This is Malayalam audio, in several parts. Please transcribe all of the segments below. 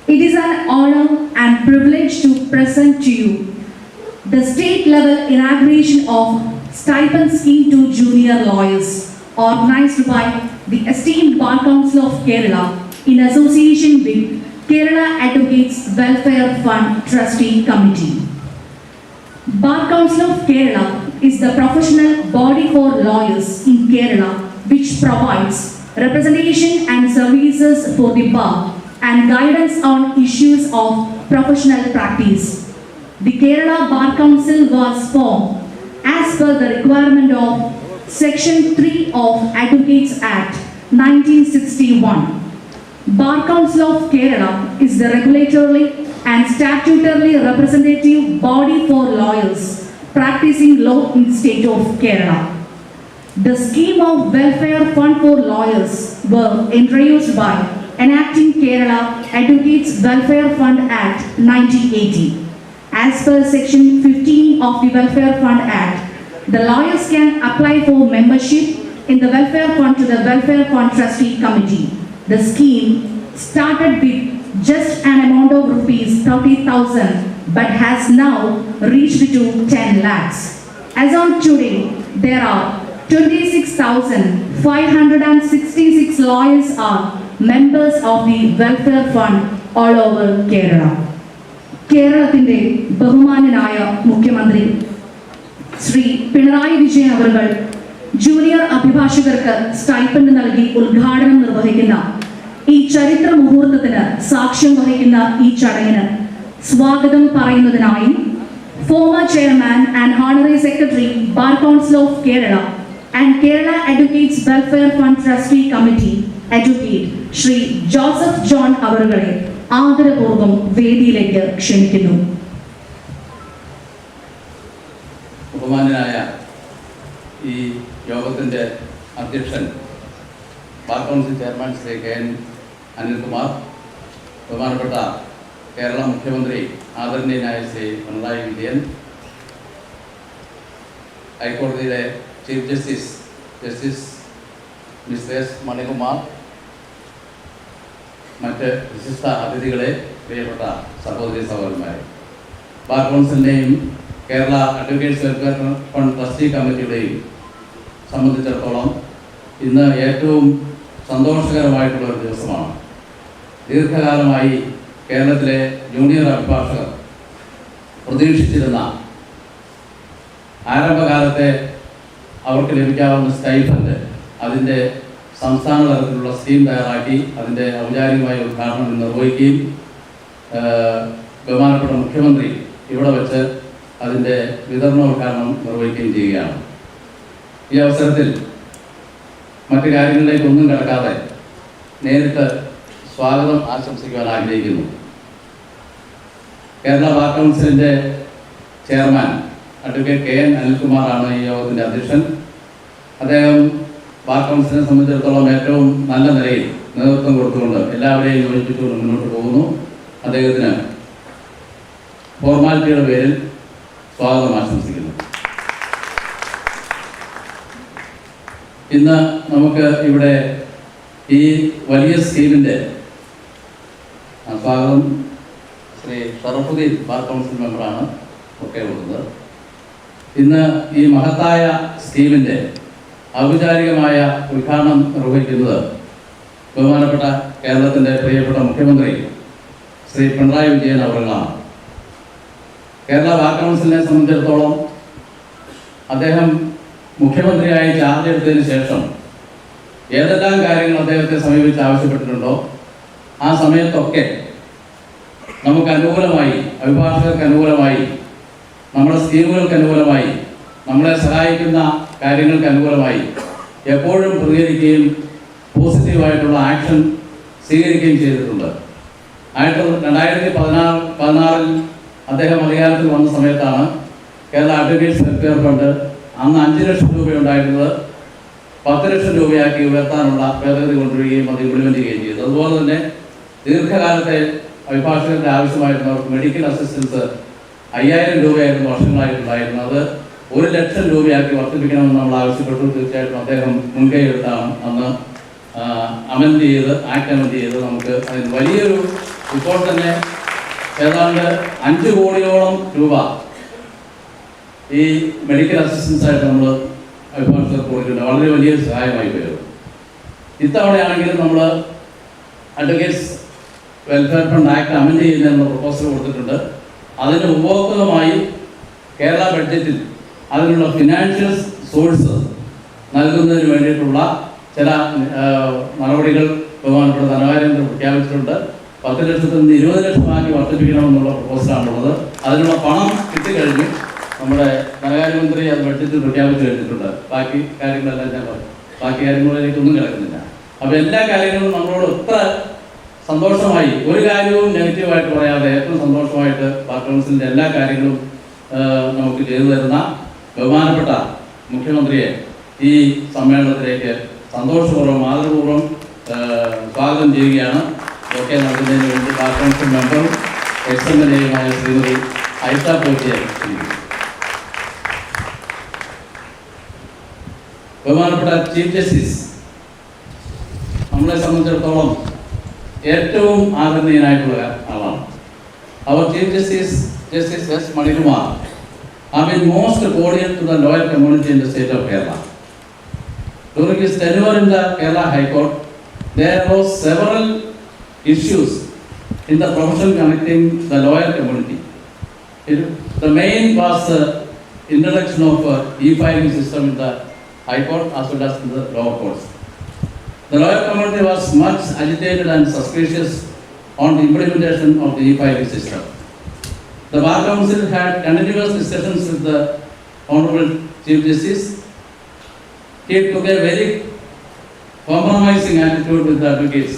It is an honor and privilege to present to you the state-level inauguration of Stipend Scheme to Junior Lawyers, organized by the esteemed Bar Council of Kerala in association with Kerala Advocates Welfare Fund Trustee Committee. Bar Council of Kerala is the professional body for lawyers in Kerala which provides representation and services for the bar and guidance on issues of professional practice. The Kerala Bar Council was formed as per the requirement of Section 3 of Advocates Act 1961. Bar Council of Kerala is the regulatory and statutorily representative body for lawyers practicing law in the state of Kerala. The scheme of welfare fund for lawyers were introduced by enacting Kerala Advocates Welfare Fund Act 1980. As per Section 15 of the Welfare Fund Act, the lawyers can apply for membership in the Welfare Fund to the Welfare Fund Trustee Committee. The scheme started with just an amount of rupees 30,000 but has now reached to 10 lakhs. As on today, there are 26,566 lawyers are members of the Welfare Fund all over Kerala. കേരളത്തിന്റെ ബഹുമാനനായ മുഖ്യമന്ത്രി ശ്രീ പിണറായി വിജയൻ അവർ ജൂനിയർ അഭിഭാഷകർക്ക് സ്റ്റൈപ്പൻഡ് നൽകി ഉദ്ഘാടനം നിർവഹിക്കുന്ന ഈ ചരിത്ര മുഹൂർത്തത്തിന് സാക്ഷ്യം വഹിക്കുന്ന ഈ ചടങ്ങിന് സ്വാഗതം പറയുന്നതിനായി former chairman and honorary secretary bar council of Kerala and Kerala advocates welfare fund trustee committee advocate Shri Joseph John അവറുകളെ ആദരപൂർവ്വം വേദിയിലേക്ക് ക്ഷണിക്കുന്നു. ബഹുമാനനായ ഈ യോഗത്തിൻ്റെ അധ്യക്ഷൻ bar council chairman Shri K N. Anilkumar, ബഹുമാനപ്പെട്ട കേരള മുഖ്യമന്ത്രി ആദരണീയനായ ശ്രീ പിണറായി വിജയൻ, ഹൈക്കോടതിയിലെ chief justice mister S Manikumar, മറ്റ് വിശിഷ്ട അതിഥികളെ, പ്രിയപ്പെട്ട സഹോദരി സഹോദരന്മാരെ, ബാർ കൗൺസിലിൻ്റെയും Kerala advocates welfare fund trustee കമ്മിറ്റിയുടെയും സംബന്ധിച്ചിടത്തോളം ഇന്ന് ഏറ്റവും സന്തോഷകരമായിട്ടുള്ള ഒരു ദിവസമാണ്. ദീർഘകാലമായി കേരളത്തിലെ ജൂനിയർ അഭിഭാഷകർ പ്രതീക്ഷിച്ചിരുന്ന ആരംഭകാലത്തെ അവർക്ക് ലഭിക്കാവുന്ന സ്റ്റൈപ്പൻഡ് അതിൻ്റെ സംസ്ഥാന തലത്തിലുള്ള സ്കീം തയ്യാറാക്കി അതിൻ്റെ ഔപചാരികമായ ഉദ്ഘാടനം നിർവഹിക്കുകയും ബഹുമാനപ്പെട്ട മുഖ്യമന്ത്രി ഇവിടെ വെച്ച് അതിൻ്റെ വിതരണോദ്ഘാടനം നിർവഹിക്കുകയും ചെയ്യുകയാണ്. ഈ അവസരത്തിൽ മറ്റു കാര്യങ്ങളിലേക്കൊന്നും കിടക്കാതെ നേരിട്ട് സ്വാഗതം ആശംസിക്കുവാൻ ആഗ്രഹിക്കുന്നു. കേരള ബാർ കൗൺസിലിൻ്റെ ചെയർമാൻ അഡ്വക്കേറ്റ് കെ.എൻ. അനിൽകുമാറാണ് ഈ യോഗത്തിൻ്റെ അധ്യക്ഷൻ. അദ്ദേഹം ബാർ കൗൺസിലിനെ സംബന്ധിച്ചിടത്തോളം ഏറ്റവും നല്ല നിലയിൽ നേതൃത്വം കൊടുത്തുകൊണ്ട് എല്ലാവരെയും യോജിപ്പിച്ചുകൊണ്ട് മുന്നോട്ട് പോകുന്നു. അദ്ദേഹത്തിന് ഫോർമാലിറ്റിയുടെ പേരിൽ സ്വാഗതം ആശംസിക്കുന്നു. ഇന്ന് നമുക്ക് ഇവിടെ ഈ വലിയ സ്കീമിൻ്റെ സ്വാഗതം ശ്രീ ഷറഫുദ്ദീൻ ബാർ കൗൺസിൽ മെമ്പറാണ് ഒക്കെ ഉള്ളത്. ഇന്ന് ഈ മഹത്തായ സ്കീമിൻ്റെ ഔപചാരികമായ ഉദ്ഘാടനം നിർവഹിക്കുന്നത് ബഹുമാനപ്പെട്ട കേരളത്തിൻ്റെ പ്രിയപ്പെട്ട മുഖ്യമന്ത്രി ശ്രീ പിണറായി വിജയൻ അവர்களാണ്. കേരള ബാർ കൗൺസിലിനെ സംബന്ധിച്ചിടത്തോളം അദ്ദേഹം മുഖ്യമന്ത്രിയായി ചാർജ് എടുത്തതിന് ശേഷം ഏതെല്ലാം കാര്യങ്ങൾ അദ്ദേഹത്തെ സമീപിച്ച് ആവശ്യപ്പെട്ടിട്ടുണ്ടോ ആ സമയത്തൊക്കെ നമുക്ക് അനുകൂലമായി, അഭിഭാഷകർക്ക് അനുകൂലമായി, നമ്മുടെ സ്കീമുകൾക്ക് അനുകൂലമായി, നമ്മളെ സഹായിക്കുന്ന കാര്യങ്ങൾക്ക് അനുകൂലമായി എപ്പോഴും പ്രതികരിക്കുകയും പോസിറ്റീവായിട്ടുള്ള ആക്ഷൻ സ്വീകരിക്കുകയും ചെയ്തിട്ടുണ്ട്. 2016 അദ്ദേഹം അധികാരത്തിൽ വന്ന സമയത്താണ് കേരള അഡ്വക്കേറ്റ്സ് വെൽഫെയർ ഫണ്ട് അന്ന് 5 ലക്ഷം രൂപയുണ്ടായിരുന്നത് 10 ലക്ഷം രൂപയാക്കി ഉയർത്താനുള്ള ഭേദഗതി കൊണ്ടുവരികയും അത് ഇംപ്ലിമെൻറ്റ് ചെയ്യുകയും ചെയ്തു. അതുപോലെ തന്നെ ദീർഘകാലത്തെ അഭിഭാഷകരുടെ ആവശ്യമായിരുന്നവർക്ക് മെഡിക്കൽ അസിസ്റ്റൻസ് 5000 രൂപയായിരുന്നു വർഷങ്ങളായിട്ടുണ്ടായിരുന്നത്. 1 ലക്ഷം രൂപയാക്കി വർദ്ധിപ്പിക്കണമെന്ന് നമ്മൾ ആവശ്യപ്പെട്ടു. തീർച്ചയായിട്ടും അദ്ദേഹം മുൻകൈ എടുത്താണ് അന്ന് ആക്ട് അമെൻഡ് ചെയ്ത് നമുക്ക് അതിന് വലിയൊരു ഇപ്പോൾ തന്നെ ഏതാണ്ട് 5 കോടിയോളം രൂപ ഈ മെഡിക്കൽ അസിസ്റ്റൻസ് ആയിട്ട് നമ്മൾ അഭിഭാഷകർക്ക് കൊടുക്കുന്നുണ്ട്. വളരെ വലിയ സഹായമായി വരും. ഇത്തവണയാണെങ്കിലും നമ്മൾ advocates welfare fund act amend ചെയ്യുന്നതിനുള്ള പ്രപ്പോസൽ കൊടുത്തിട്ടുണ്ട്. അതിന് ഉപഭോക്തമായി കേരള ബഡ്ജറ്റിൽ അതിനുള്ള ഫിനാൻഷ്യൽ സോഴ്സ് നൽകുന്നതിന് വേണ്ടിയിട്ടുള്ള ചില നടപടികൾ ബഹുമാനപ്പെട്ട ധനകാര്യമന്ത്രി പ്രഖ്യാപിച്ചിട്ടുണ്ട്. 10 ലക്ഷത്തിൽ നിന്ന് 20 ലക്ഷമാക്കി വർദ്ധിപ്പിക്കണമെന്നുള്ള പ്രപ്പോസലാണുള്ളത്. അതിനുള്ള പണം കിട്ടിക്കഴിഞ്ഞു. നമ്മുടെ ധനകാര്യമന്ത്രി അത് ബഡ്ജറ്റിൽ പ്രഖ്യാപിച്ചു കഴിഞ്ഞിട്ടുണ്ട്. ബാക്കി കാര്യങ്ങളെല്ലാം ഞാൻ പറയും. ബാക്കി കാര്യങ്ങളിലേക്കൊന്നും കിടക്കുന്നില്ല. അപ്പോൾ എല്ലാ കാര്യങ്ങളും നമ്മളോട് എത്ര സന്തോഷമായി, ഒരു കാര്യവും നെഗറ്റീവായിട്ട് പറയാതെ ഏറ്റവും സന്തോഷമായിട്ട് ബാർ കൗൺസിലിൻ്റെ എല്ലാ കാര്യങ്ങളും നമുക്ക് ചെയ്തു തരുന്ന ബഹുമാനപ്പെട്ട മുഖ്യമന്ത്രിയെ ഈ സമ്മേളനത്തിലേക്ക് സന്തോഷപൂർവ്വം ആദരപൂർവ്വം സ്വാഗതം ചെയ്യുകയാണ്. ഇതൊക്കെ നൽകുന്നതിന് വേണ്ടി ബാർ കൗൺസിൽ മെമ്പറും എക്സ്-എം-എൽ-എയുമായ ശ്രീമതി ഐഷ പോറ്റിയെ ബഹുമാനപ്പെട്ട ചീഫ് ജസ്റ്റിസ് നമ്മളെ സംബന്ധിച്ചിടത്തോളം ഏറ്റവും ആദരണീയനായിട്ടുള്ള ആളാണ്. അവർ chief justice S Manikumar have been most cordial to the lawyer community in the state of Kerala. During his tenure in the Kerala High Court, there was several issues in the profession connecting the lawyer community. The main was the introduction of e-filing system in the High Court as well as in the lower courts. The lawyer community was much agitated and suspicious on the implementation of the e-filing system. The Bar Council had continuous discussions with the Hon'ble Chief Justice. He took a very compromising attitude with the advocates,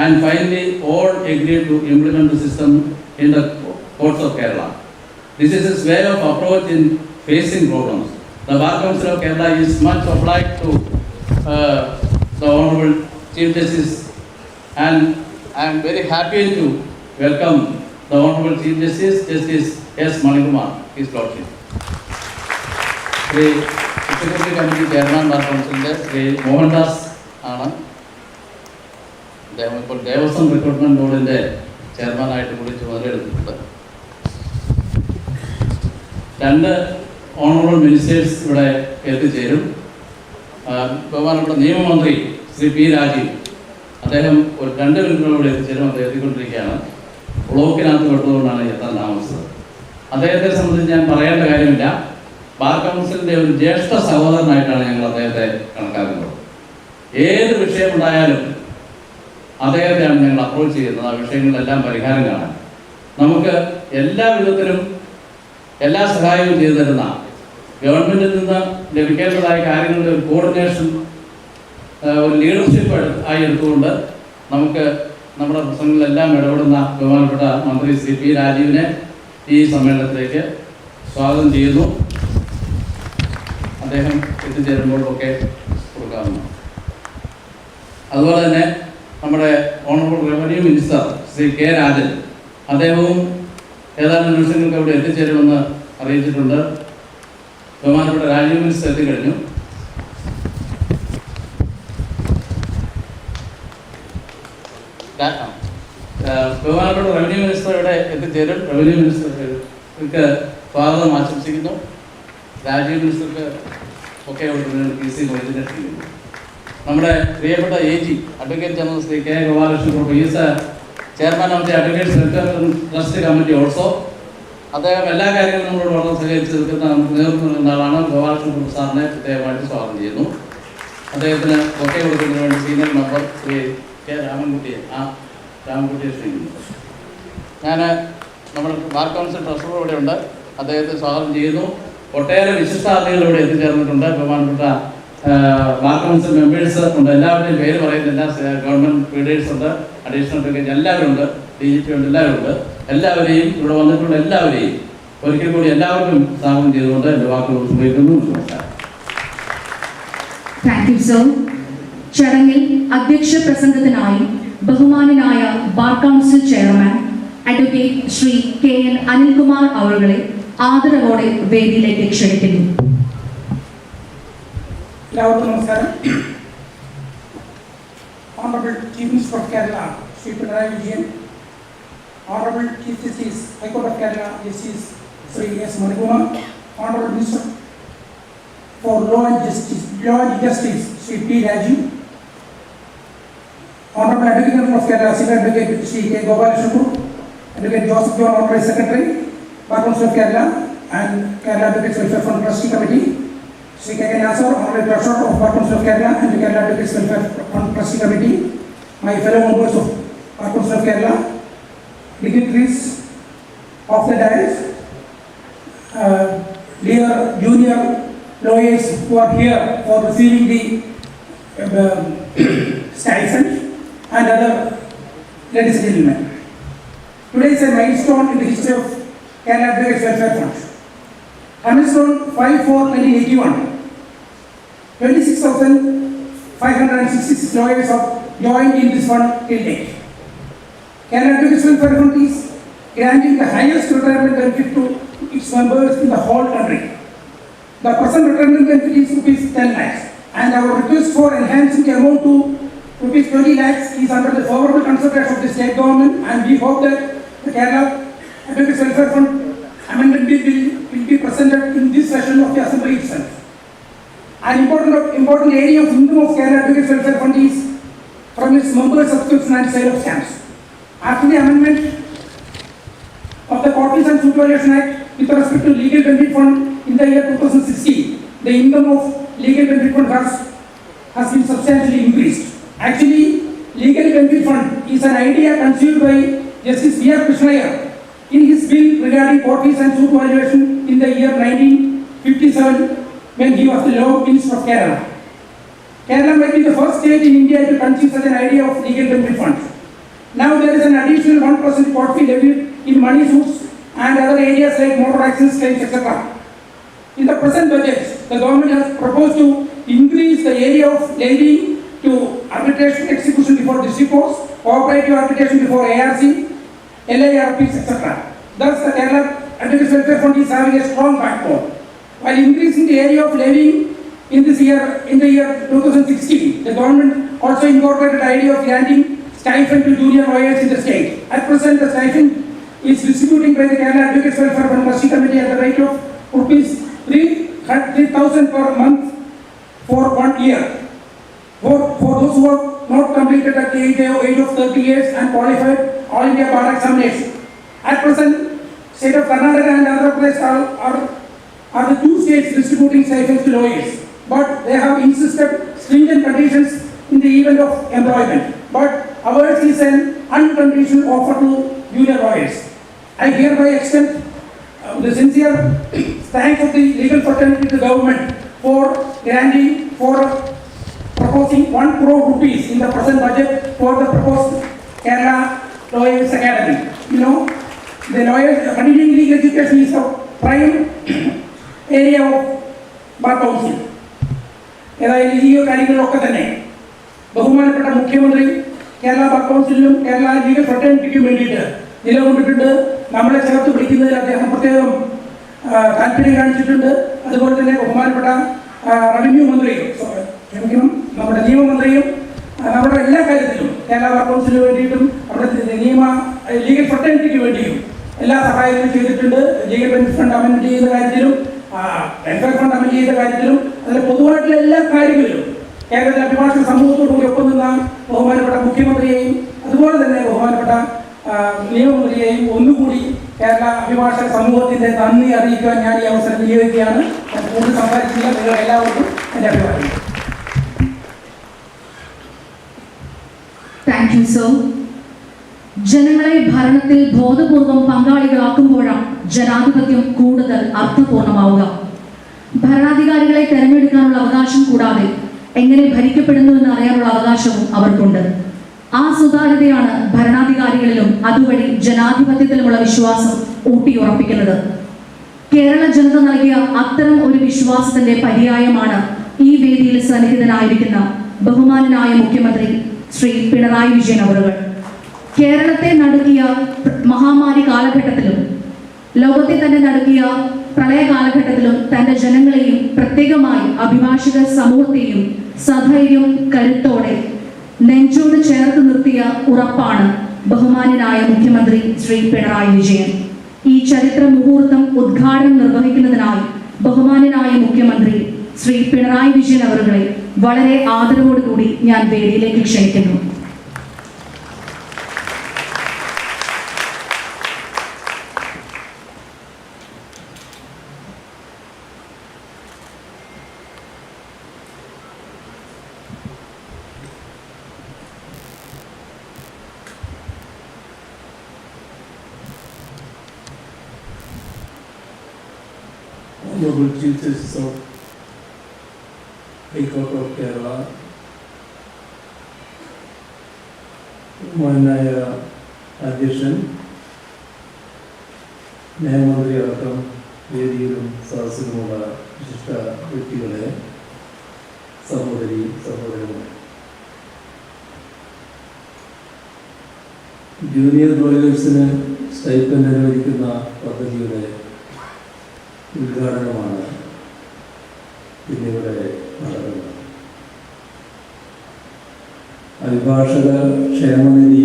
and finally all agreed to implement the system in the courts of Kerala. This is his way of approach in facing problems. The Bar Council of Kerala is much obliged to the Hon'ble Chief Justice, and I am very happy to welcome the Honorable Chief Justice, Justice S. Manikumar, his lordship. Shri Executive Committee Chairman Bar Council Shri Mohandas ആണ്. അദ്ദേഹം ഇപ്പോൾ ദേവസ്വം റിക്രൂട്ട്മെന്റ് ബോർഡിന്റെ ചെയർമാനായിട്ട് കൂടി ചുമതലയെടുത്തിട്ടുണ്ട്. 2 ഓണറബിൾ മിനിസ്റ്റേഴ്സ് ഇവിടെ എത്തിച്ചേരും. ബഹുമാനപ്പെട്ട നിയമമന്ത്രി ശ്രീ പി രാജീവ്, അദ്ദേഹം ഒരു 2 മിനിറ്റിനോട് എത്തിച്ചേരും. അദ്ദേഹം എത്തിക്കൊണ്ടിരിക്കുകയാണ്. ബ്ലോക്കിനകത്ത് പെട്ടതുകൊണ്ടാണ് എത്താൻ താമസിച്ചത്. അദ്ദേഹത്തെ സംബന്ധിച്ച് ഞാൻ പറയേണ്ട കാര്യമില്ല. ബാർ കൗൺസിലിൻ്റെ ഒരു ജ്യേഷ്ഠ സഹോദരനായിട്ടാണ് ഞങ്ങൾ അദ്ദേഹത്തെ കണക്കാക്കുന്നത്. ഏത് വിഷയമുണ്ടായാലും അദ്ദേഹത്തെയാണ് ഞങ്ങൾ അപ്രോച്ച് ചെയ്യുന്നത്. ആ വിഷയങ്ങളിലെല്ലാം പരിഹാരം കാണാൻ നമുക്ക് എല്ലാ വിധത്തിലും എല്ലാ സഹായവും ചെയ്തു തരുന്ന, ഗവൺമെൻറ്റിൽ നിന്ന് ലഭിക്കേണ്ടതായ കാര്യങ്ങളുടെ ഒരു കോർഡിനേഷൻ, ഒരു ലീഡർഷിപ്പ് ആയി എടുത്തുകൊണ്ട് നമുക്ക് നമ്മുടെ പ്രശ്നങ്ങളിലെല്ലാം ഇടപെടുന്ന ബഹുമാനപ്പെട്ട മന്ത്രി ശ്രീ പി രാജീവിനെ ഈ സമ്മേളനത്തിലേക്ക് സ്വാഗതം ചെയ്യുന്നു. അദ്ദേഹം എത്തിച്ചേരുമ്പോഴൊക്കെ കൊടുക്കാവുന്നു. അതുപോലെ തന്നെ നമ്മുടെ honourable revenue minister Shri K Rajan, അദ്ദേഹവും ഏതാനും നിമിഷങ്ങൾക്ക് അവിടെ എത്തിച്ചേരുമെന്ന് അറിയിച്ചിട്ടുണ്ട്. ബഹുമാനപ്പെട്ട രാജീവ് മിനിസ്റ്റർ എത്തിക്കഴിഞ്ഞു. ബഹുമാനപ്പെട്ട റവന്യൂ മിനിസ്റ്റർ ഇവിടെ എത്തിച്ചേരും. റവന്യൂ മിനിസ്റ്റർക്ക് സ്വാഗതം ആശംസിക്കുന്നു. രാജീവ് മിനിസ്റ്റർക്ക് ഒക്കെ PC മൊയ്തീനെ ചെയ്യുന്നു. നമ്മുടെ പ്രിയപ്പെട്ട AG advocate general Shri K. Gopalakrishnan is chairman of the advocates welfare trust committee also. അദ്ദേഹം എല്ലാ കാര്യങ്ങളും നമ്മളോട് വളരെ സഹകരിച്ച് നിൽക്കുന്ന നേതൃത്വം നൽകുന്ന ആളാണ്. ഗോപാലകൃഷ്ണൻ സാറിനെ പ്രത്യേകമായിട്ട് സ്വാഗതം ചെയ്യുന്നു. അദ്ദേഹത്തിന് ഒക്കെ കൊടുക്കുന്നതിന് വേണ്ടി സീനിയർ മെമ്പർ ശ്രീ K. രാമൻകുട്ടിയെ ക്ഷണിക്കുന്നു. ഞാൻ നമ്മുടെ ബാർ കൗൺസിൽ ട്രഷറർ ഇവിടെ ഉണ്ട്. അദ്ദേഹത്തെ സ്വാഗതം ചെയ്യുന്നു. ഒട്ടേറെ വിശിഷ്ടാതിഥികൾ ഇവിടെ എത്തിച്ചേർന്നിട്ടുണ്ട്. ബഹുമാനപ്പെട്ട ബാർ കൗൺസിൽ മെമ്പേഴ്സ് ഉണ്ട്. എല്ലാവരുടെയും പേര് പറയുന്നില്ല. ഗവൺമെൻറ് ലീഡേഴ്സ് ഉണ്ട്, അഡീഷണൽ അഡ്വക്കേറ്റ് എല്ലാവരും ഉണ്ട്, DGP ഉണ്ട്, എല്ലാവരും ഉണ്ട്. എല്ലാവരെയും ഇവിടെ വന്നിട്ടുള്ള എല്ലാവരെയും ഒരിക്കൽ കൂടി എല്ലാവർക്കും സ്വാഗതം ചെയ്തുകൊണ്ട് എൻ്റെ വാക്കുകൾ ഉപയോഗിക്കുന്നു. Thank you sir. ചടങ്ങിൽ അധ്യക്ഷ പ്രസംഗത്തിനായി ബഹുമാനനായ bar council chairman advocate Shri KN Anilkumar അവരുടെ ആദരവോടെ വേദിയിലേക്ക് ക്ഷണിക്കുന്നു. എല്ലാവർക്കും നമസ്കാരം. Honorable Chief Minister of Kerala, Shri PINARAYI VIJAYAN, Honorable Chief Justice, High Court of Kerala, Justice Shri S. Manikumar, Honorable Minister for Law and Justice, Shri P. Rajiv, Honorable Advocate General of Kerala, Senior Advocate Shri K. Gopalakrishnan, Advocate Joseph John, Honorary Secretary, Bar Council of Kerala, and Kerala Advocates Welfare Fund Trustee Committee, Shri K. Nasser, Honorary Treasurer of Bar Council of Kerala and the Kerala Advocates Welfare Fund Trustee Committee, my fellow members of Bar Council of Kerala, dignitaries of the dais, dear junior lawyers who are here for receiving the stipend, and other ladies and gentlemen. Today is a milestone in the history of Kerala Advocates Welfare Fund. Milestone 5/4/1981. 26,566 lawyers have joined in this fund till date. Kerala Advocates Welfare Fund is granting the highest retirement benefit to its members in the whole country. The present retirement benefit is rupees 10 lakhs, and our request for enhancing the amount to rupees 20 lakhs is under the favorable consideration of the state government, and we hope that the Kerala Advocates Welfare Fund amendment bill will be presented in this session of the Assembly itself. An important area of income of Kerala Advocates Welfare Fund is from its members' subscription and sale of stamps. After the amendment of the Courts and Supervision Act with respect to legal benefit fund in the year 2016, the income of legal benefit fund has been substantially increased. Actually, legal benefit fund is an idea conceived by Justice V.R. Krishnaiyer in his bill regarding court and suit valuation in the year 1957 when he was the Law Minister of Kerala. Kerala might be the first state in India to conceive such an idea of legal benefit fund. Now there is an additional 1% court fee levied in money suits and other areas like motor accidents claims, etc. In the present budget, the government has proposed to increase the area of levy to arbitration execution before district courts, cooperative arbitration before ARC, LIRPs, etc. Thus, the Kerala Advocates Welfare Fund is having a strong backbone. While increasing the area of levy in the year 2016, the government also incorporated the idea of granting stipend to junior lawyers in the state. At present, the stipend is distributed by the Kerala Advocates Welfare Fund Trustee Committee at the rate of rupees 3,000 per month for 1 year. For those who have not completed at the age of 30 years and qualified all India bar examination. At present, state of Karnataka and Andhra Pradesh are the two states distributing stipends to lawyers, but they have insisted stringent conditions in the event of employment. But ours is an unconditional offer to junior lawyers. I hereby extend the sincere thanks of the legal fraternity to the government for proposing 1 crore rupees in the present budget for the proposed Kerala Lawyers Academy. You know, the lawyers continuing legal education is a prime area of Bar Council. ഏതായാലും ഈ കാര്യങ്ങളിലൊക്കെ തന്നെ ബഹുമാനപ്പെട്ട മുഖ്യമന്ത്രി കേരള ബാർ കൗൺസിലിനും കേരള ലീഗൽ ഫ്രട്ടേണിറ്റിക്കും വേണ്ടിയിട്ട് നിലകൊണ്ടിട്ടുണ്ട്. നമ്മളെ ചേർത്ത് പിടിക്കുന്നതിൽ അദ്ദേഹം പ്രത്യേകം താല്പര്യം കാണിച്ചിട്ടുണ്ട്. അതുപോലെ തന്നെ ബഹുമാനപ്പെട്ട റവന്യൂ മന്ത്രിയും നമ്മുടെ നിയമമന്ത്രിയും നമ്മുടെ എല്ലാ കാര്യത്തിലും കേരള ബാർ കൗൺസിലിന് വേണ്ടിയിട്ടും അവിടെ ലീഗൽ ഫ്രട്ടേണിറ്റിക്ക് വേണ്ടിയും എല്ലാ സഹായങ്ങളും ചെയ്തിട്ടുണ്ട്. ലീഗൽ ബെനിഫിറ്റ് ഫണ്ട് അമെൻഡ് ചെയ്ത കാര്യത്തിലും വെൽഫെയർ ഫണ്ട് അമെൻഡ് ചെയ്ത കാര്യത്തിലും അതിലെ പൊതുവായിട്ടുള്ള എല്ലാ കാര്യങ്ങളിലും കേരളത്തിലെ അഭിഭാഷക സമൂഹത്തോടുകൂടി ഒപ്പം നിന്ന ബഹുമാനപ്പെട്ട മുഖ്യമന്ത്രിയെയും അതുപോലെ തന്നെ ബഹുമാനപ്പെട്ട നിയമമന്ത്രിയെയും ഒന്നുകൂടി കേരള അഭിഭാഷക സമൂഹത്തിൻ്റെ നന്ദി അറിയിക്കുവാൻ ഞാൻ ഈ അവസരം വിനിയോഗിക്കുകയാണ്. കൂടുതൽ സംസാരിച്ചില്ല. നിങ്ങൾ എല്ലാവർക്കും എൻ്റെ അഭിപ്രായം. Thank you sir. ജനങ്ങളെ ഭരണത്തിൽ ബോധപൂർവം പങ്കാളികളാക്കുമ്പോഴാണ് ജനാധിപത്യം കൂടുതൽ അർത്ഥപൂർണമാവുക. ഭരണാധികാരികളെ തെരഞ്ഞെടുക്കാനുള്ള അവകാശം കൂടാതെ എങ്ങനെ ഭരിക്കപ്പെടുന്നു എന്ന് അറിയാനുള്ള അവകാശവും അവർക്കുണ്ട്. ആ സുതാര്യതയാണ് ഭരണാധികാരികളിലും അതുവഴി ജനാധിപത്യത്തിലുമുള്ള വിശ്വാസം ഊട്ടിയുറപ്പിക്കുന്നത്. കേരള ജനത നൽകിയ അത്തരം ഒരു വിശ്വാസത്തിന്റെ പര്യായമാണ് ഈ വേദിയിൽ സന്നിഹിതനായിരിക്കുന്ന ബഹുമാനനായ മുഖ്യമന്ത്രി ശ്രീ പിണറായി വിജയൻ അവറുകൾ. കേരളത്തെ നടുക്കിയ മഹാമാരി കാലഘട്ടത്തിലും ലോകത്തെ തന്നെ നടുക്കിയ പ്രളയ കാലഘട്ടത്തിലും തന്റെ ജനങ്ങളെയും പ്രത്യേകമായി അഭിഭാഷക സമൂഹത്തെയും സധൈര്യം കരുത്തോടെ നെഞ്ചോട് ചേർത്ത് നിർത്തിയ ഉറപ്പാണ് ബഹുമാന്യനായ മുഖ്യമന്ത്രി ശ്രീ പിണറായി വിജയൻ. ഈ ചരിത്ര മുഹൂർത്തം ഉദ്ഘാടനം നിർവഹിക്കുന്നതിനായി ബഹുമാന്യനായ മുഖ്യമന്ത്രി ശ്രീ പിണറായി വിജയൻ അവരുടെ വളരെ ആദരവോടുകൂടി ഞാൻ വേദിയിലേക്ക് ക്ഷണിക്കുന്നു. Honorable Chief Justice of High Court of Kerala, ബഹുമാനായ അധ്യക്ഷൻ, നിയമമന്ത്രി അടക്കം വേദിയിലും സദസ്സിലുമുള്ള വിശിഷ്ട വ്യക്തികളെ, സഹോദരി സഹോദരന്മാരെ, ജൂനിയർ ലോയേഴ്സിന് സ്റ്റൈപ്പൻഡ് അനുവദിക്കുന്ന പദ്ധതിയുടെ ഉദ്ഘാടനമാണ് ഇന്നിവിടെ നടക്കുന്നത്. അഭിഭാഷക ക്ഷേമനിധി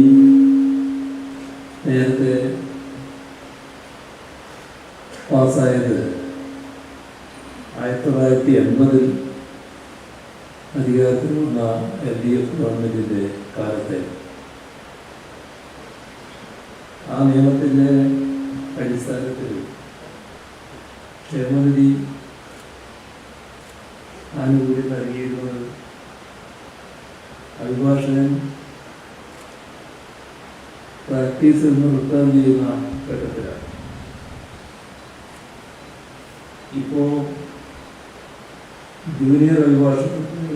നേരത്തെ പാസ്സായത് 1980 അധികാരത്തിൽ വന്ന LDF ഗവൺമെൻറ്റിൻ്റെ കാലത്തെ. ആ നിയമത്തിൻ്റെ അടിസ്ഥാനത്തിൽ ക്ഷേമനിധി ആനുകൂല്യം നൽകിയിരുന്നത് അഭിഭാഷകൻ പ്രാക്ടീസിൽ നിന്ന് റിട്ടേൺ ചെയ്യുന്ന ഘട്ടത്തിലാണ്. ഇപ്പോൾ ജൂനിയർ അഭിഭാഷകർക്ക്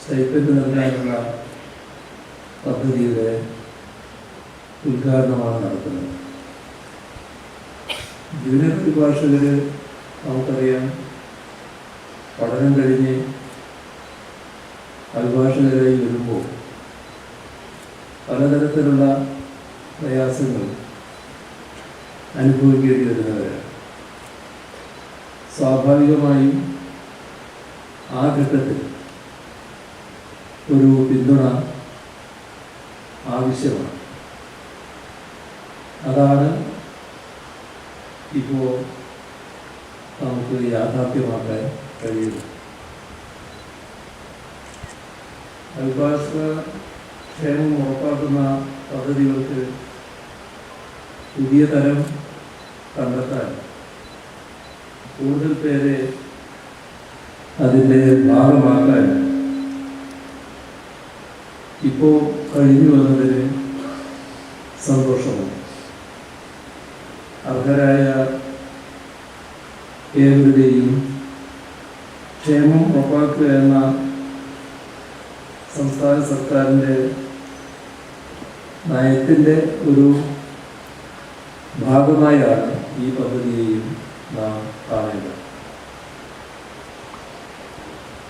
സ്റ്റൈപ്പൻഡ് നൽകാനുള്ള പദ്ധതിയുടെ ഉദ്ഘാടനമാണ് നടത്തുന്നത്. ജൂനിയർ അഭിഭാഷകർ നമുക്കറിയാം, പഠനം കഴിഞ്ഞ് അഭിഭാഷകരായി വരുമ്പോൾ പലതരത്തിലുള്ള പ്രയാസങ്ങൾ അനുഭവിക്കേണ്ടി വരുന്നവരാണ്. സ്വാഭാവികമായും ആ ഘട്ടത്തിൽ ഒരു പിന്തുണ ആവശ്യമാണ്. അതാണ് ഇപ്പോൾ നമുക്ക് യാഥാർത്ഥ്യമാക്കാൻ കഴിയുന്നു. അഭിഭാഷക ക്ഷേമം ഉറപ്പാക്കുന്ന പദ്ധതികൾക്ക് പുതിയ തരം കണ്ടെത്താൻ, കൂടുതൽ പേരെ അതിൻ്റെ ഭാഗമാക്കാൻ ഇപ്പോൾ കഴിഞ്ഞു വന്നതിന് സന്തോഷമുണ്ട്. അർഹരായ ഏവരുടെയും ക്ഷേമം ഉറപ്പാക്കുക എന്ന സംസ്ഥാന സർക്കാരിൻ്റെ നയത്തിൻ്റെ ഒരു ഭാഗമായാണ് ഈ പദ്ധതിയെയും നാം കാണേണ്ടത്.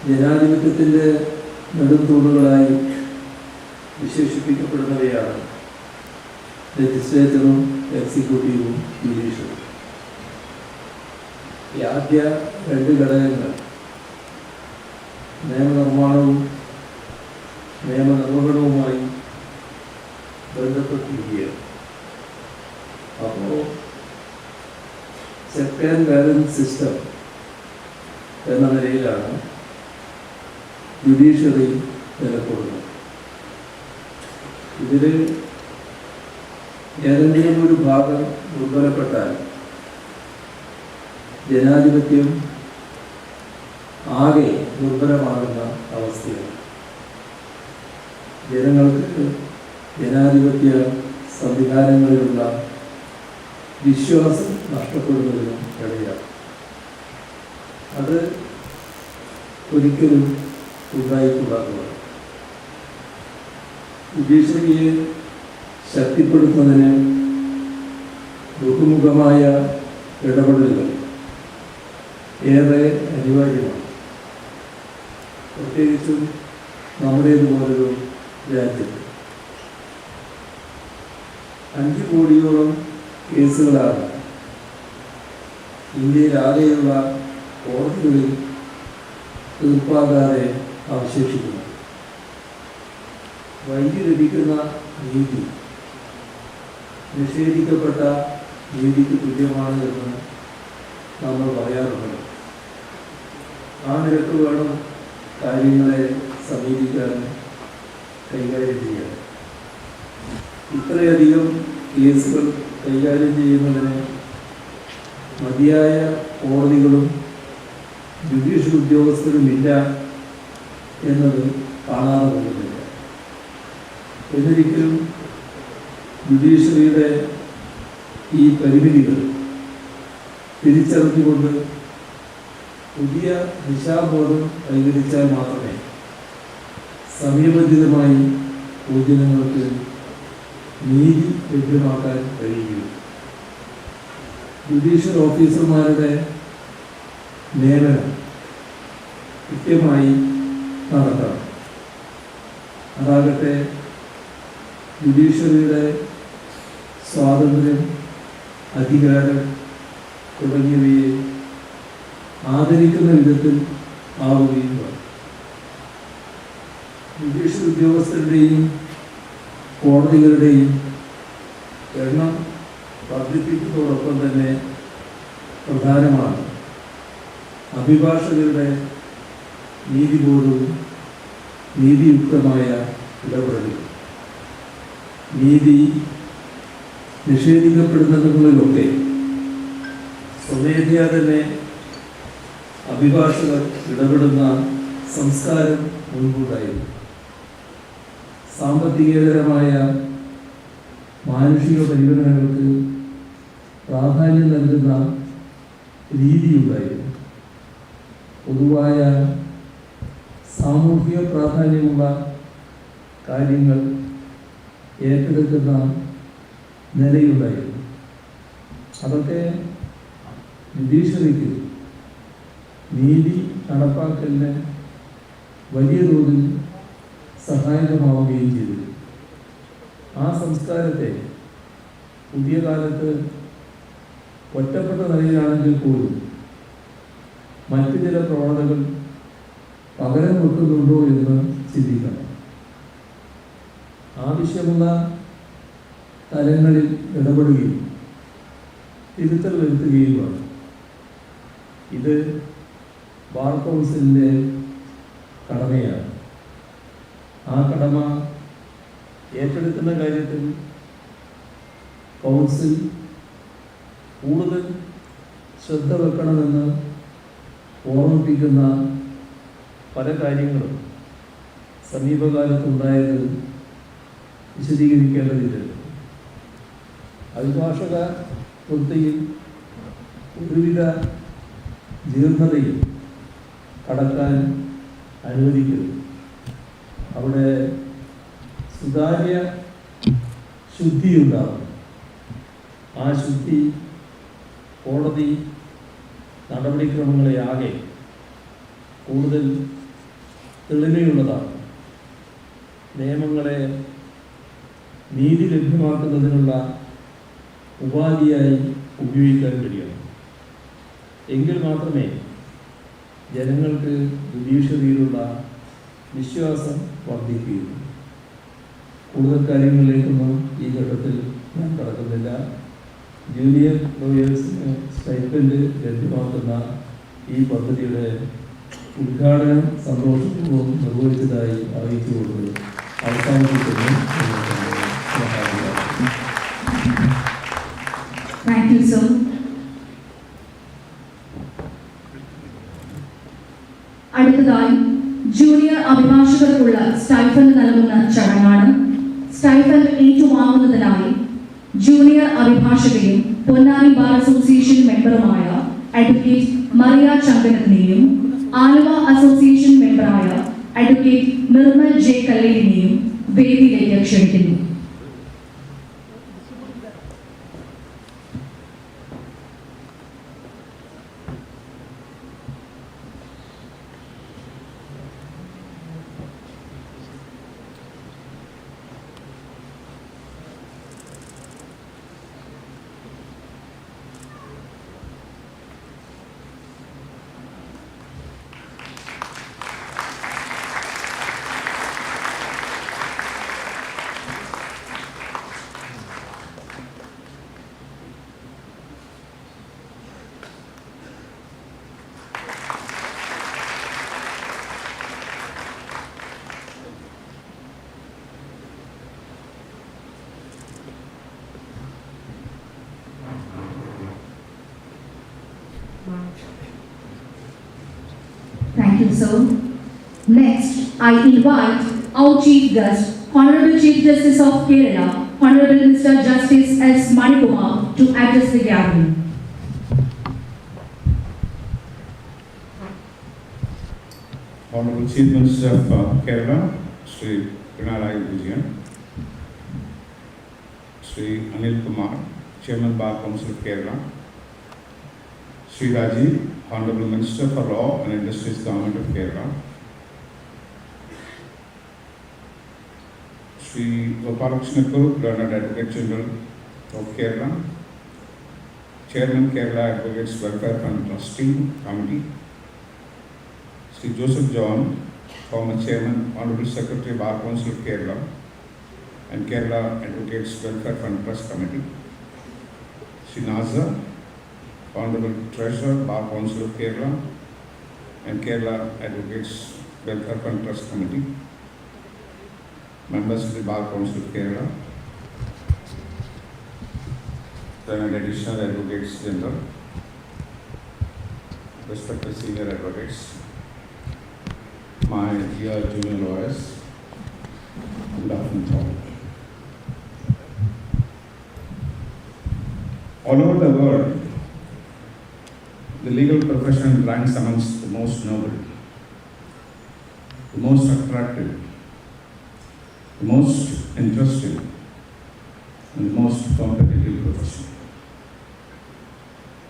ജനാധിപത്യത്തിൻ്റെ നെടുംതൂണുകളായി വിശേഷിപ്പിക്കപ്പെടുന്നവയാണ് ലെജിസ്ലേച്ചറും എക്സിക്യൂട്ടീവും ജുഡീഷ്യറും. ഈ ആദ്യ രണ്ട് ഘടകങ്ങൾ നിയമനിർമ്മാണവും നിയമനിർവഹണവുമായി ബന്ധപ്പെട്ടിരിക്കുകയാണ്. അപ്പോൾ ചെക്ക് ആൻഡ് ബാലൻസ് സിസ്റ്റം എന്ന നിലയിലാണ് ജുഡീഷ്യറി നിലകൊള്ളുന്നത്. ഇതിൽ ഏതെങ്കിലും ഒരു ഭാഗം ദുർബലപ്പെട്ടാൽ ജനാധിപത്യം ആകെ ദുർബലമാകുന്ന അവസ്ഥയാണ്. ജനങ്ങൾക്ക് ജനാധിപത്യ സംവിധാനങ്ങളിലുള്ള വിശ്വാസം നഷ്ടപ്പെടുന്നതിനും ഇടയാണ്. അത് ഒരിക്കലും ഉണ്ടായിക്കൂടാത്തതാണ്. ജുഡീഷ്യറിയെ ശക്തിപ്പെടുത്തുന്നതിന് ബഹുമുഖമായ ഇടപെടലുകൾ ഏറെ അനിവാര്യമാണ്. പ്രത്യേകിച്ചും നമ്മുടേതുപോലൊരു രാജ്യത്ത് 5 കോടിയോളം കേസുകളാണ് ഇന്ത്യയിലാകെയുള്ള കോടതികളിൽ തീർപ്പാകാതെ അവശേഷിക്കുന്നത്. വൈകി ലഭിക്കുന്ന നീതി നിഷേധിക്കപ്പെട്ട നീതിക്ക് തുല്യമാണ് എന്ന് നമ്മൾ പറയാറുണ്ട്. ആ നിരക്ക് വേണം കാര്യങ്ങളെ സമീപിക്കാൻ, കൈകാര്യം ചെയ്യാൻ. ഇത്രയധികം കേസുകൾ കൈകാര്യം ചെയ്യുന്നതിന് മതിയായ കോടതികളും ജുഡീഷ്യൽ ഉദ്യോഗസ്ഥരുമില്ല എന്നത് കാണാതെ പോകുന്നില്ല. എന്നിരിക്കലും ജുഡീഷ്യറിയുടെ ഈ പരിമിതികൾ തിരിച്ചറിഞ്ഞുകൊണ്ട് പുതിയ ദിശാബോധം കൈവരിച്ചാൽ മാത്രമേ സമയബന്ധിതമായി പൊതുജനങ്ങൾക്ക് നീതി ലഭ്യമാക്കാൻ കഴിയൂ. ജുഡീഷ്യൽ ഓഫീസർമാരുടെ നിയമനം കൃത്യമായി നടത്തണം. അതാകട്ടെ ജുഡീഷ്യറിയുടെ സ്വാതന്ത്ര്യം, അധികാരം തുടങ്ങിയവയെ ആദരിക്കുന്ന വിധത്തിൽ ആവുകയും വേണം. ജുഡീഷ്യൽ ഉദ്യോഗസ്ഥരുടെയും കോടതികളുടെയും എണ്ണം വർദ്ധിപ്പിക്കുന്നതോടൊപ്പം തന്നെ പ്രധാനമാണ് അഭിഭാഷകരുടെ നീതിബോധവും നീതിയുക്തമായ ഇടപെടലും. നീതി നിഷേധിക്കപ്പെടുന്നതുകളിലൊക്കെ സ്വമേധയാ തന്നെ അഭിഭാഷകർ ഇടപെടുന്ന സംസ്കാരം മുൻകൂട്ടായിരുന്നു. സാമ്പത്തികേതരമായ മാനുഷിക പരിഗണനകൾക്ക് പ്രാധാന്യം നൽകുന്ന രീതിയുണ്ടായിരുന്നു. പൊതുവായ സാമൂഹിക പ്രാധാന്യമുള്ള കാര്യങ്ങൾ ഏറ്റെടുക്കുന്ന നിലയുണ്ടായിരുന്നു. അതൊക്കെ ജുഡീഷ്യറിക്ക് നീതി നടപ്പാക്കലിന് വലിയ തോതിൽ സഹായകമാവുകയും ചെയ്തു. ആ സംസ്കാരത്തെ പുതിയ കാലത്ത് ഒറ്റപ്പെട്ട നിലയിലാണെങ്കിൽ പോലും മറ്റു ചില പ്രവണതകൾ പകരം വെക്കുന്നുണ്ടോ എന്ന് ചിന്തിക്കണം. ആവശ്യമുള്ള തലങ്ങളിൽ ഇടപെടുകയും തിരുത്തൽ വരുത്തുകയും വേണം. ഇത് ബാർ കൗൺസിലിൻ്റെ കടമയാണ്. ആ കടമ ഏറ്റെടുക്കുന്ന കാര്യത്തിൽ കൗൺസിൽ കൂടുതൽ ശ്രദ്ധ വെക്കണമെന്ന് ഓർമ്മിപ്പിക്കുന്ന പല കാര്യങ്ങളും സമീപകാലത്തുണ്ടായത് വിശദീകരിക്കേണ്ടതില്ല. അഭിഭാഷക വൃത്തിയിൽ ഒരുവിധ ജീർണതയിൽ കടക്കാൻ അനുവദിക്കരുത്. അവിടെ സുതാര്യ ശുദ്ധിയുണ്ടാകും. ആ ശുദ്ധി കോടതി നടപടിക്രമങ്ങളെ ആകെ കൂടുതൽ തെളിമയുള്ളതാണ്. നിയമങ്ങളെ നീതി ലഭ്യമാക്കുന്നതിനുള്ള ഉപാധിയായി ഉപയോഗിക്കാൻ കഴിയണം. എങ്കിൽ മാത്രമേ ജനങ്ങൾക്ക് ജുഡീഷ്യറിയിലുള്ള വിശ്വാസം വർദ്ധിക്കുകയുള്ളൂ. കൂടുതൽ കാര്യങ്ങളിലേക്കൊന്നും ഈ ഘട്ടത്തിൽ ഞാൻ കടക്കുന്നില്ല. ജൂനിയർ ലോയേഴ്സിന് സ്റ്റൈപ്പൻഡ് ലഭ്യമാക്കുന്ന ഈ പദ്ധതിയുടെ ഉദ്ഘാടനം സന്തോഷപൂർവ്വം നിർവഹിച്ചതായി അറിയിച്ചുകൊണ്ട് അവസാനിപ്പിക്കുന്നു. Thank you, sir. അടുത്തതായി ജൂനിയർ അഭിഭാഷകർക്കുള്ള സ്റ്റൈഫൻഡ് നൽകുന്ന ചടങ്ങാണ്. സ്റ്റൈഫൻഡ് ഏറ്റുവാങ്ങുന്നതിനായി ജൂനിയർ അഭിഭാഷകയും പൊന്നാനി ബാർ അസോസിയേഷൻ മെമ്പറുമായ അഡ്വക്കേറ്റ് മറിയ ചങ്കനത്തിനെയും ആലുവ അസോസിയേഷൻ മെമ്പറായ അഡ്വക്കേറ്റ് നിർമ്മൽ ജെ കല്ലേരിനെയും വേദിയിലേക്ക് ക്ഷണിക്കുന്നു. Thank you, sir. Next, I invite our Chief Guest, Honorable Chief Justice of Kerala, Honorable Mr. Justice S. Manikumar, to address the gathering. Honorable Chief Minister of Kerala, Shri PINARAYI VIJAYAN, Shri Anil Kumar, Chairman Bar Council of Kerala, Shri Rajiv, Honorable Minister for Law and Industries, Government of Kerala, Shri Gopalakrishnakur, Learned Advocate General of Kerala, Chairman Kerala Advocates Welfare Fund Trustee Committee, Shri Joseph John, former Chairman, Honorable Secretary, Bar Council of Kerala and Kerala Advocates Welfare Fund Trust Committee, Shri Nazar, Honorable Treasurer, Bar Council of Kerala and Kerala Advocates Welfare Fund Trust Committee, members of the Bar Council of Kerala, then additional advocates general, respected senior advocates, my dear junior lawyers, good afternoon to all. All over the world, the legal profession ranks amongst the most noble, the most attractive, the most interesting, and the most competitive profession.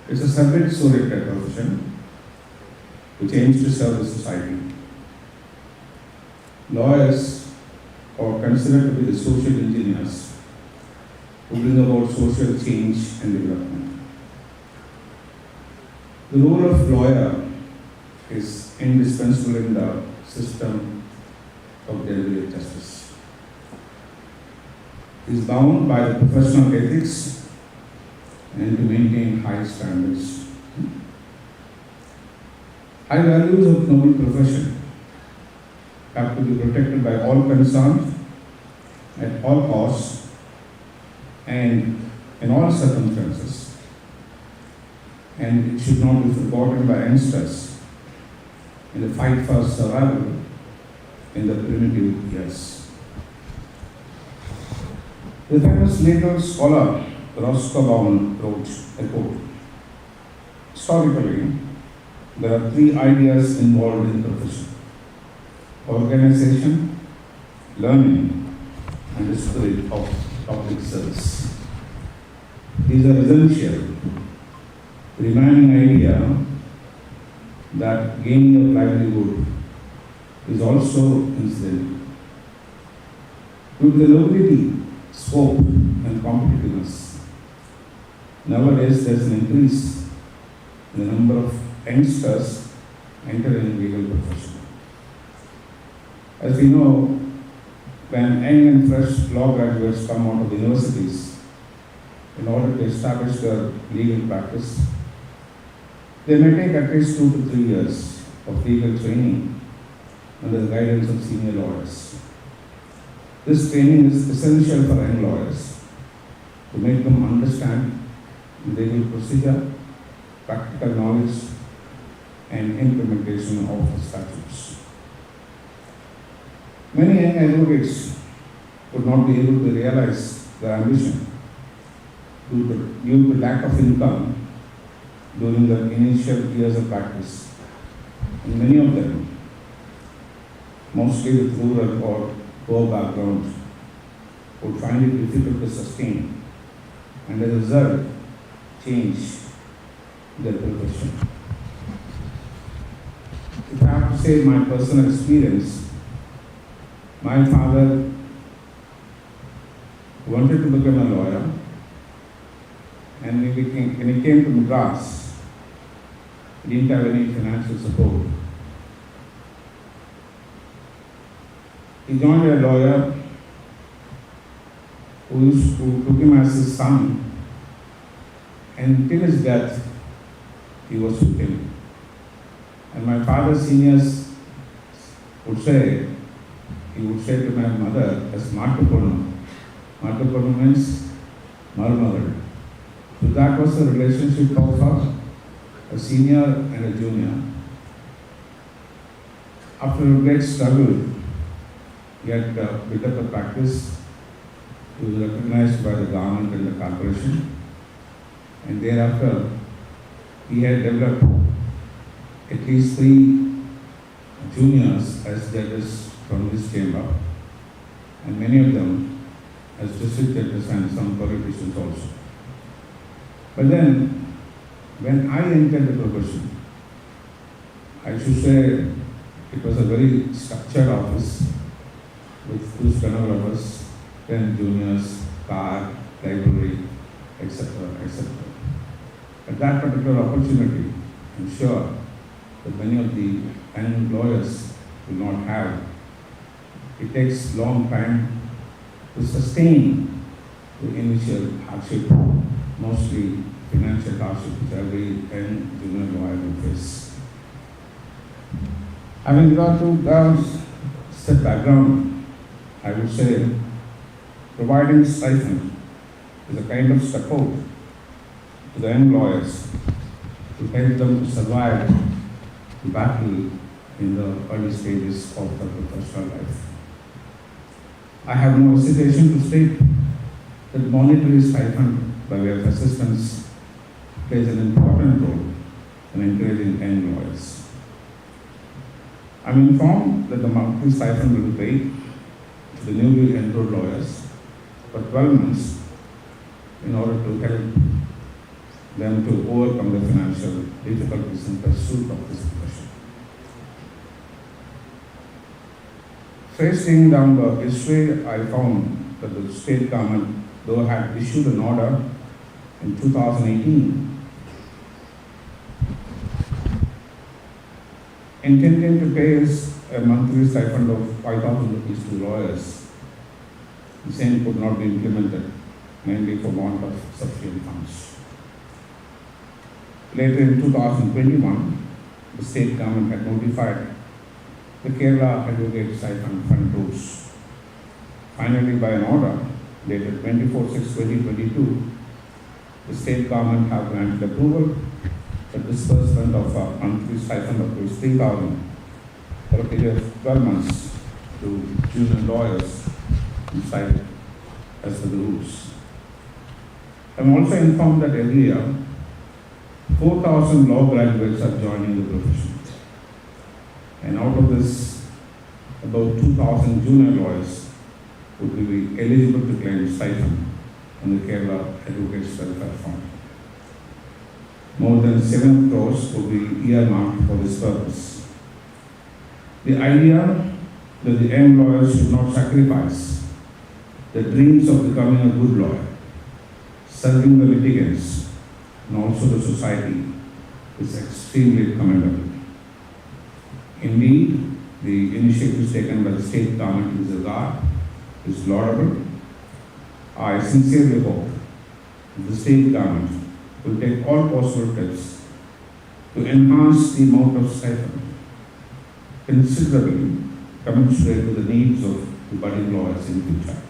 It's a service-oriented profession which aims to serve the society. Lawyers are considered to be the social engineers who bring about social change and development. The role of lawyer is indispensable in the system of delivery of justice. He is bound by the professional ethics and to maintain high standards. High values of noble profession have to be protected by all concerned at all costs and in all circumstances, and it should not be forgotten by youngsters in the fight for survival in the primitive years. The famous legal scholar Roscoe wrote a quote: historically, there are three ideas involved in the profession: organization, learning, and the spirit of public service. These are essential. The remaining idea that gaining a livelihood is also incidental. Due to the nobility, scope, and competitiveness, nowadays there is an increase in the number of youngsters entering the legal profession. As we know, when young and fresh law graduates come out of the universities, in order to establish their legal practice, they may take at least 2 to 3 years of legal training under the guidance of senior lawyers. This training is essential for young lawyers to make them understand legal procedure, practical knowledge, and implementation of the statutes. Many young advocates would not be able to realize their ambition due to lack of income during the initial years of practice. And many of them, mostly with rural or poor backgrounds, would find it difficult to sustain and as a result, change their profession. If I have to say my personal experience, my father wanted to become a lawyer, and when he came to Madras, he didn't have any financial support. He joined a lawyer who took him as his son, and till his death, he was with him. And my father's seniors would say, he would say to my mother as Mataponu. Mataponu means Marmagal. So that was the relationship of a senior and a junior. After a great struggle, he had built up a practice. He was recognized by the government and the corporation, and thereafter he had developed at least 3 juniors as judges from this chamber, and many of them as district judges and some politicians also. But then, when I entered the profession, I should say it was a very structured office with 2 stenographers, 10 juniors, car, library, etc., etc. At that particular opportunity, I'm sure that many of the young lawyers will not have. It takes long time to sustain the initial hardship, mostly financial hardship, which every young junior lawyer will face. Having got to that background, I would say providing stipend is a kind of support to the young lawyers to help them to survive the battle in the early stages of their professional life. I have no hesitation to state that monetary stipend by way of assistance plays an important role in encouraging young lawyers. I am informed that the monthly stipend will be paid to the newly enrolled lawyers for 12 months in order to help them to overcome the financial difficulties in pursuit of this profession. Tracing down the history, I found that the state government, though had issued an order in 2018 intending to pay us a monthly stipend of 5,000 rupees to lawyers, the same could not be implemented, mainly for want of sufficient funds. Later in 2021, the state government had notified the Kerala Advocate Stipend Fund rules. Finally, by an order dated 24/6/2022, the state government have granted approval for disbursement of a monthly stipend of rupees 3,000 for a period of 12 months to junior lawyers inside as per the rules. I am also informed that every year 4,000 law graduates are joining the profession, and out of this, about 2,000 junior lawyers would be eligible to claim stipend from the Kerala Advocates Welfare Fund. More than 7 crores would be earmarked for this purpose. The idea that the young lawyers should not sacrifice the dreams of becoming a good lawyer, serving the litigants and also the society is extremely commendable. Indeed, the initiatives taken by the state government in this regard is laudable. I sincerely hope that the state government will take all possible steps to enhance the amount of stipend considerably commensurate with the needs of the budding lawyers in future.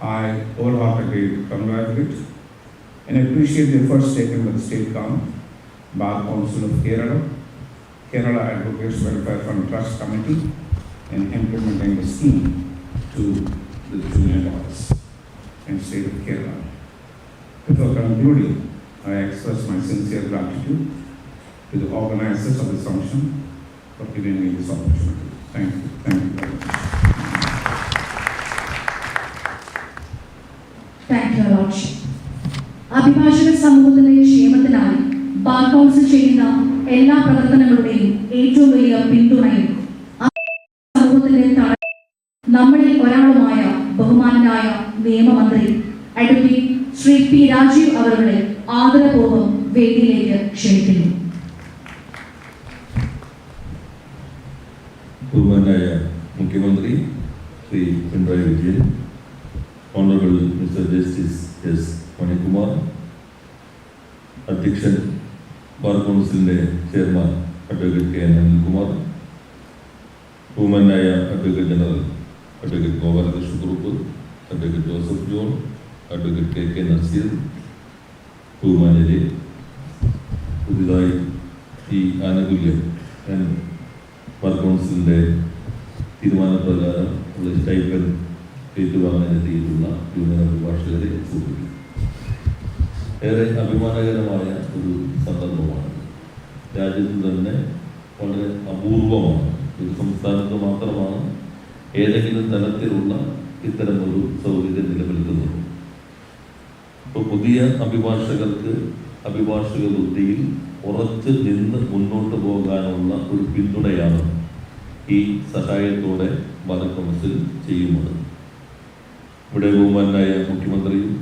I wholeheartedly congratulate and appreciate the efforts taken by the state government, Bar Council of Kerala, Kerala Advocates Welfare Fund Trust Committee, in implementing the scheme to the junior lawyers and state of Kerala. Before concluding, I express my sincere gratitude to the organizers of this function for giving me this opportunity. Thank you. Thank you very much. Thank you, Lordship. അഭിഭാഷക സമൂഹത്തിന്റെ ക്ഷേമത്തിനായി ബാർ കൗൺസിൽ ചെയ്യുന്ന എല്ലാ പ്രവർത്തനങ്ങളുടെയും ഏറ്റവും വലിയ പിന്തുണയും സമൂഹത്തിന്റെ നമ്മളിൽ ഒരാളുമായ ബഹുമാനനായ നിയമമന്ത്രി അഡ്വക്കേറ്റ് ശ്രീ പി രാജീവ് അവരുടെ ആദരപൂർവ്വം വേദിയിലേക്ക് ക്ഷണിക്കുന്നു. ബഹുമാനായ മുഖ്യമന്ത്രി Shri Pinarayi Vijayan, Hon'ble Mr. Justice S. Manikumar, അധ്യക്ഷൻ ബാർ കൗൺസിലിൻ്റെ ചെയർമാൻ അഡ്വക്കേറ്റ് കെ അനിൽകുമാർ, ബഹുമാനായ advocate general advocate Gopalakrishna Kurup, advocate Joseph John, advocate K K Naseer, ബഹുമാന്യരെ, പുതിയതായി ഈ ആനുകൂല്യം ഞാൻ ബാർ കൗൺസിലിൻ്റെ തീരുമാനപ്രകാരം ഉള്ള സ്റ്റൈപ്പൻഡ് ഏറ്റുവാങ്ങാനെത്തിയിട്ടുള്ള യൂണിയൻ അഭിഭാഷകരെ സൂചിപ്പിക്കും. ഏറെ അഭിമാനകരമായ ഒരു സന്ദർഭമാണ്. രാജ്യത്ത് തന്നെ വളരെ അപൂർവമാണ്, ഒരു സംസ്ഥാനത്ത് മാത്രമാണ് ഏതെങ്കിലും തലത്തിലുള്ള ഇത്തരമൊരു സൗകര്യം നിലനിൽക്കുന്നത്. ഇപ്പോൾ പുതിയ അഭിഭാഷകർക്ക് അഭിഭാഷക വൃത്തിയിൽ ഉറച്ച് നിന്ന് മുന്നോട്ട് പോകാനുള്ള ഒരു പിന്തുണയാണ് ഈ സഹായത്തോടെ ബാർ കൗൺസിൽ ചെയ്യുന്നത്. ഇവിടെ ബഹുമാനായ മുഖ്യമന്ത്രിയും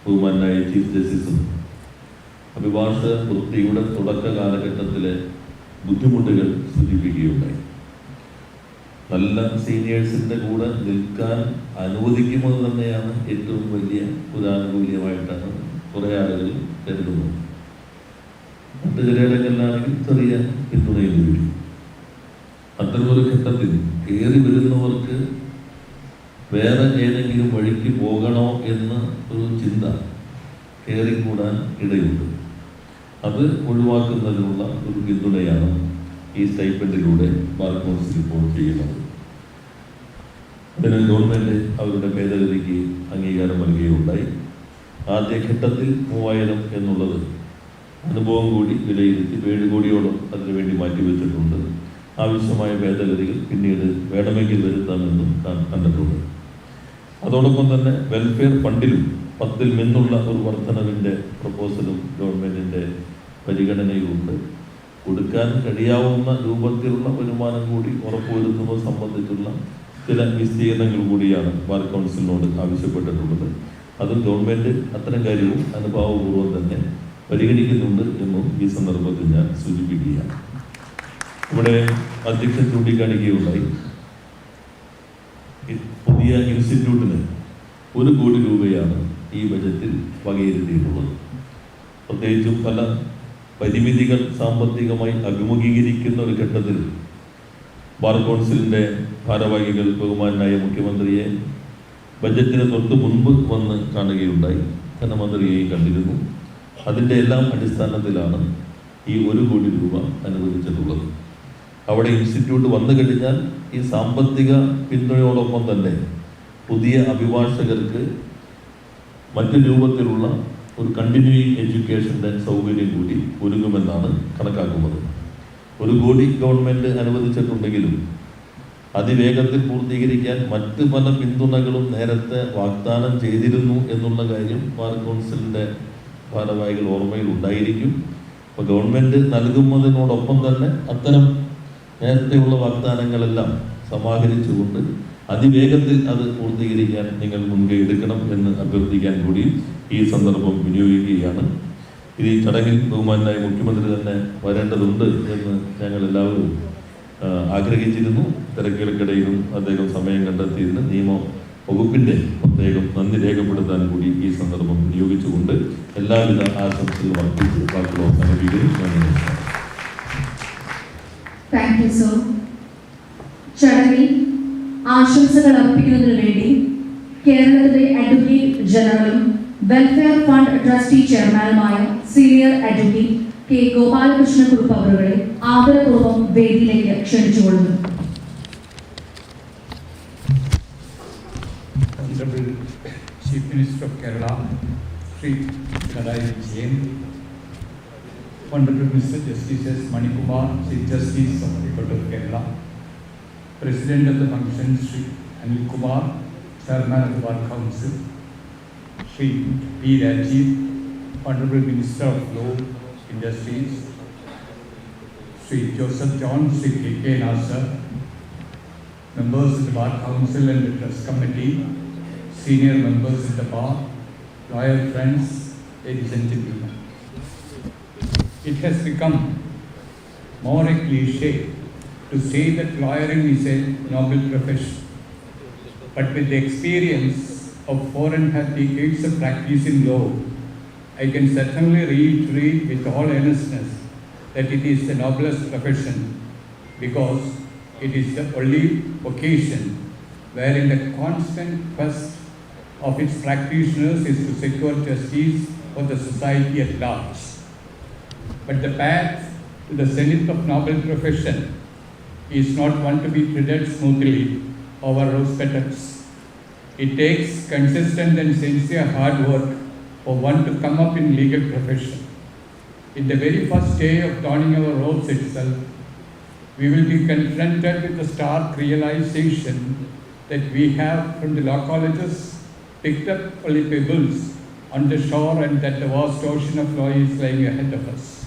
ബഹുമാനായ ചീഫ് ജസ്റ്റിസും അഭിഭാഷക വൃത്തിയുടെ തുടക്ക കാലഘട്ടത്തിലെ ബുദ്ധിമുട്ടുകൾ സൂചിപ്പിക്കുകയുണ്ടായി. നല്ല സീനിയേഴ്സിൻ്റെ കൂടെ നിൽക്കാൻ അനുവദിക്കുന്നത് തന്നെയാണ് ഏറ്റവും വലിയ ഒരു ആനുകൂല്യമായിട്ടാണ് കുറേ ആളുകൾ കരുതുന്നത്. മറ്റ് ചിലയിടങ്ങളിലാണെങ്കിൽ ചെറിയ പിന്തുണയിൽ ലഭിക്കും. അത്തരമൊരു ഘട്ടത്തിൽ കയറി വരുന്നവർക്ക് വേറെ ഏതെങ്കിലും വഴിക്ക് പോകണോ എന്ന ഒരു ചിന്ത കയറിക്കൂടാൻ ഇടയുണ്ട്. അത് ഒഴിവാക്കുന്നതിനുള്ള ഒരു പിന്തുണയാണ് ഈ സ്റ്റൈപ്പൻഡിലൂടെ ബാർ കൗൺസിൽ ഇപ്പോൾ ചെയ്യുന്നത്. അതിന് ഗവൺമെൻറ് അവരുടെ ഭേദഗതിക്ക് അംഗീകാരം നൽകുകയുണ്ടായി. ആദ്യഘട്ടത്തിൽ 3000 എന്നുള്ളത് അനുഭവം കൂടി വിലയിരുത്തി 7 കോടിയോളം അതിനുവേണ്ടി മാറ്റിവെച്ചിട്ടുണ്ട്. ആവശ്യമായ ഭേദഗതികൾ പിന്നീട് വേണമെങ്കിൽ വരുത്താമെന്നും കണ്ടിട്ടുണ്ട്. അതോടൊപ്പം തന്നെ വെൽഫെയർ ഫണ്ടിലും 10ൽ നിന്നുള്ള ഒരു വർധനവിൻ്റെ പ്രപ്പോസലും ഗവൺമെൻറ്റിൻ്റെ പരിഗണനയിലുണ്ട്. കൊടുക്കാൻ കഴിയാവുന്ന രൂപത്തിലുള്ള വരുമാനം കൂടി ഉറപ്പുവരുത്തുന്നത് സംബന്ധിച്ചുള്ള ചില വിശദീകരണങ്ങൾ കൂടിയാണ് ബാർ കൗൺസിലിനോട് ആവശ്യപ്പെട്ടിട്ടുള്ളത്. അതും ഗവൺമെൻറ് അത്തരം കാര്യവും അനുഭാവപൂർവ്വം തന്നെ പരിഗണിക്കുന്നുണ്ട് എന്നും ഈ സന്ദർഭത്തിൽ ഞാൻ സൂചിപ്പിക്കുകയാണ്. ഇവിടെ അധ്യക്ഷൻ ചൂണ്ടിക്കാണിക്കുകയുണ്ടായി, പുതിയ ഇൻസ്റ്റിറ്റ്യൂട്ടിന് 1 കോടി രൂപയാണ് ഈ ബജറ്റിൽ വകയിരുത്തിയിട്ടുള്ളത്. പ്രത്യേകിച്ചും പല പരിമിതികൾ സാമ്പത്തികമായി അഭിമുഖീകരിക്കുന്ന ഒരു ഘട്ടത്തിൽ ബാർ കൗൺസിലിൻ്റെ ഭാരവാഹികൾ ബഹുമാനായ മുഖ്യമന്ത്രിയെ ബജറ്റിന് തൊട്ട് മുൻപ് വന്ന് കാണുകയുണ്ടായി. ധനമന്ത്രിയെയും കണ്ടിരുന്നു. അതിൻ്റെ എല്ലാം അടിസ്ഥാനത്തിലാണ് ഈ 1 കോടി രൂപ അനുവദിച്ചിട്ടുള്ളത്. അവിടെ ഇൻസ്റ്റിറ്റ്യൂട്ട് വന്നു കഴിഞ്ഞാൽ ഈ സാമ്പത്തിക പിന്തുണയോടൊപ്പം തന്നെ പുതിയ അഭിഭാഷകർക്ക് മറ്റു രൂപത്തിലുള്ള ഒരു കണ്ടിന്യൂയിങ് എഡ്യൂക്കേഷൻ്റെ സൗകര്യം കൂടി ഒരുങ്ങുമെന്നാണ് കണക്കാക്കുന്നത്. 1 കോടി ഗവൺമെൻറ് അനുവദിച്ചിട്ടുണ്ടെങ്കിലും അതിവേഗത്തിൽ പൂർത്തീകരിക്കാൻ മറ്റ് പല പിന്തുണകളും നേരത്തെ വാഗ്ദാനം ചെയ്തിരുന്നു എന്നുള്ള കാര്യം ബാർ കൗൺസിലിൻ്റെ ഭാരവാഹികൾ ഓർമ്മയിൽ ഉണ്ടായിരിക്കും. അപ്പോൾ ഗവൺമെൻറ് നൽകുന്നതിനോടൊപ്പം തന്നെ അത്തരം നേരത്തെയുള്ള വാഗ്ദാനങ്ങളെല്ലാം സമാഹരിച്ചുകൊണ്ട് അതിവേഗത്തിൽ അത് പൂർത്തീകരിക്കാൻ നിങ്ങൾ മുൻകൈ എടുക്കണം എന്ന് അഭ്യർത്ഥിക്കാൻ കൂടി ഈ സന്ദർഭം വിനിയോഗിക്കുകയാണ്. ഈ ചടങ്ങിൽ ബഹുമാനായ മുഖ്യമന്ത്രി തന്നെ വരേണ്ടതുണ്ട് എന്ന് ഞങ്ങൾ എല്ലാവരും ആഗ്രഹിച്ചിരുന്നു. തിരക്കുകൾക്കിടയിലും അദ്ദേഹം സമയം കണ്ടെത്തിയതിന് നിയമ വകുപ്പിൻ്റെ പ്രത്യേകം നന്ദി രേഖപ്പെടുത്താൻ കൂടി ഈ സന്ദർഭം വിനിയോഗിച്ചുകൊണ്ട് എല്ലാവിധ ആശംസകളും അർപ്പിച്ച് വാക്കുകൾ അവസാനിപ്പിക്കുന്നു. Thank you sir. ചടങ്ങിൽ ആശംസകൾ അർപ്പിക്കുന്നതിന് വേണ്ടി കേരളത്തിലെ അഡ്വക്കേറ്റ് ജനറലും വെൽഫെയർ ഫണ്ട് ട്രസ്റ്റി ചെയർമാനുമായ സീനിയർ അഡ്വക്കേറ്റ് കെ ഗോപാലകൃഷ്ണക്കുറുപ്പ് അവരുടെ ആദരപൂർവ്വം വേദിയിലേക്ക് ക്ഷണിച്ചുകൊള്ളുന്നു. Honorable Chief Minister of Kerala, Shri VIJAYAN, Honorable Mr. Justices Manikumar, Chief Justice of the Court of Kerala, President of the function, Shri Anil Kumar, Chairman of the Bar Council, Shri P. Rajiv, Honorable Minister of Law, Industries, Shri Joseph John, Shri K. Nasser, members of the Bar Council and the Trust Committee, senior members of the bar, lawyer friends, ladies and gentlemen. It has become more a cliche to say that lawyering is a noble profession. But with the experience of 4.5 decades of practice in law, I can certainly reiterate with all earnestness that it is the noblest profession because it is the only vocation wherein the constant quest of its practitioners is to secure justice for the society at large. but the path to the zenith of noble profession is not one to be treaded smoothly over rose petals. It takes consistent and sincere hard work for one to come up in legal profession. In the very first day of donning our robes itself, we will be confronted with the stark realization that we have from the law colleges picked up only pebbles on the shore and that the vast ocean of law is lying ahead of us.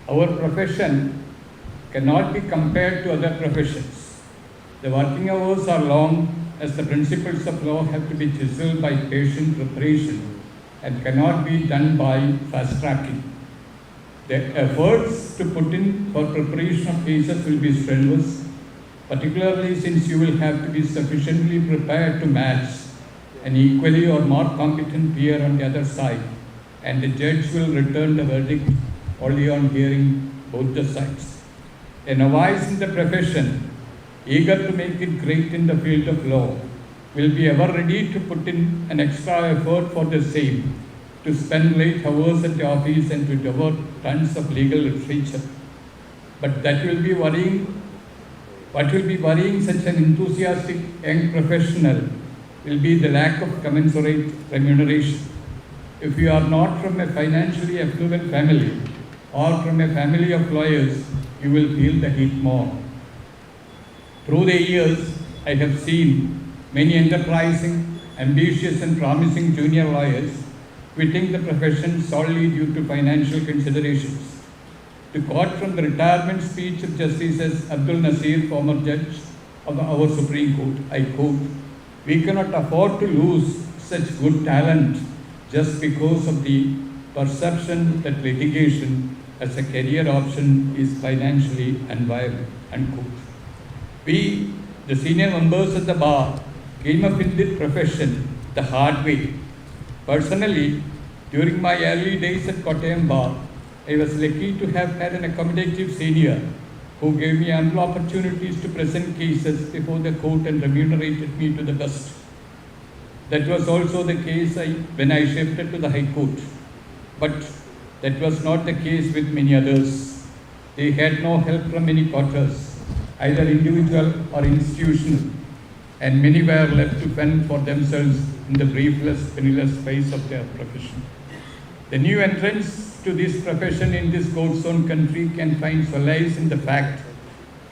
Our profession cannot be compared to other professions. The working hours are long as the principles of law have to be chiseled by patient preparation and cannot be done by fast tracking. The efforts to put in for preparation of cases will be strenuous, particularly since you will have to be sufficiently prepared to match an equally or more competent peer on the other side, and the judge will return the verdict only on hearing both the sides. A novice in the profession, eager to make it great in the field of law, will be ever ready to put in an extra effort for the same, to spend late hours at the office and to devote tons of legal literature. But what will be worrying such an enthusiastic young professional will be the lack of commensurate remuneration. If you are not from a financially affluent family or from a family of lawyers, you will feel the heat more. Through the years, I have seen many enterprising, ambitious and promising junior lawyers quitting the profession solely due to financial considerations. To quote from the retirement speech of Justice Abdul Nasir, former judge of our Supreme Court, I quote, "We cannot afford to lose such good talent just because of the perception that litigation as a career option is financially unviable," unquote. We, the senior members of the bar, came up in this profession the hard way. Personally, during my early days at Kottayam Bar, I was lucky to have had an accommodative senior who gave me ample opportunities to present cases before the court and remunerated me to the best. That was also the case when I shifted to the High Court. But that was not the case with many others. They had no help from any quarters, either individual or institutional, and many were left to fend for themselves in the briefless, penniless phase of their profession. The new entrants to this profession in this court-zone country can find solace in the fact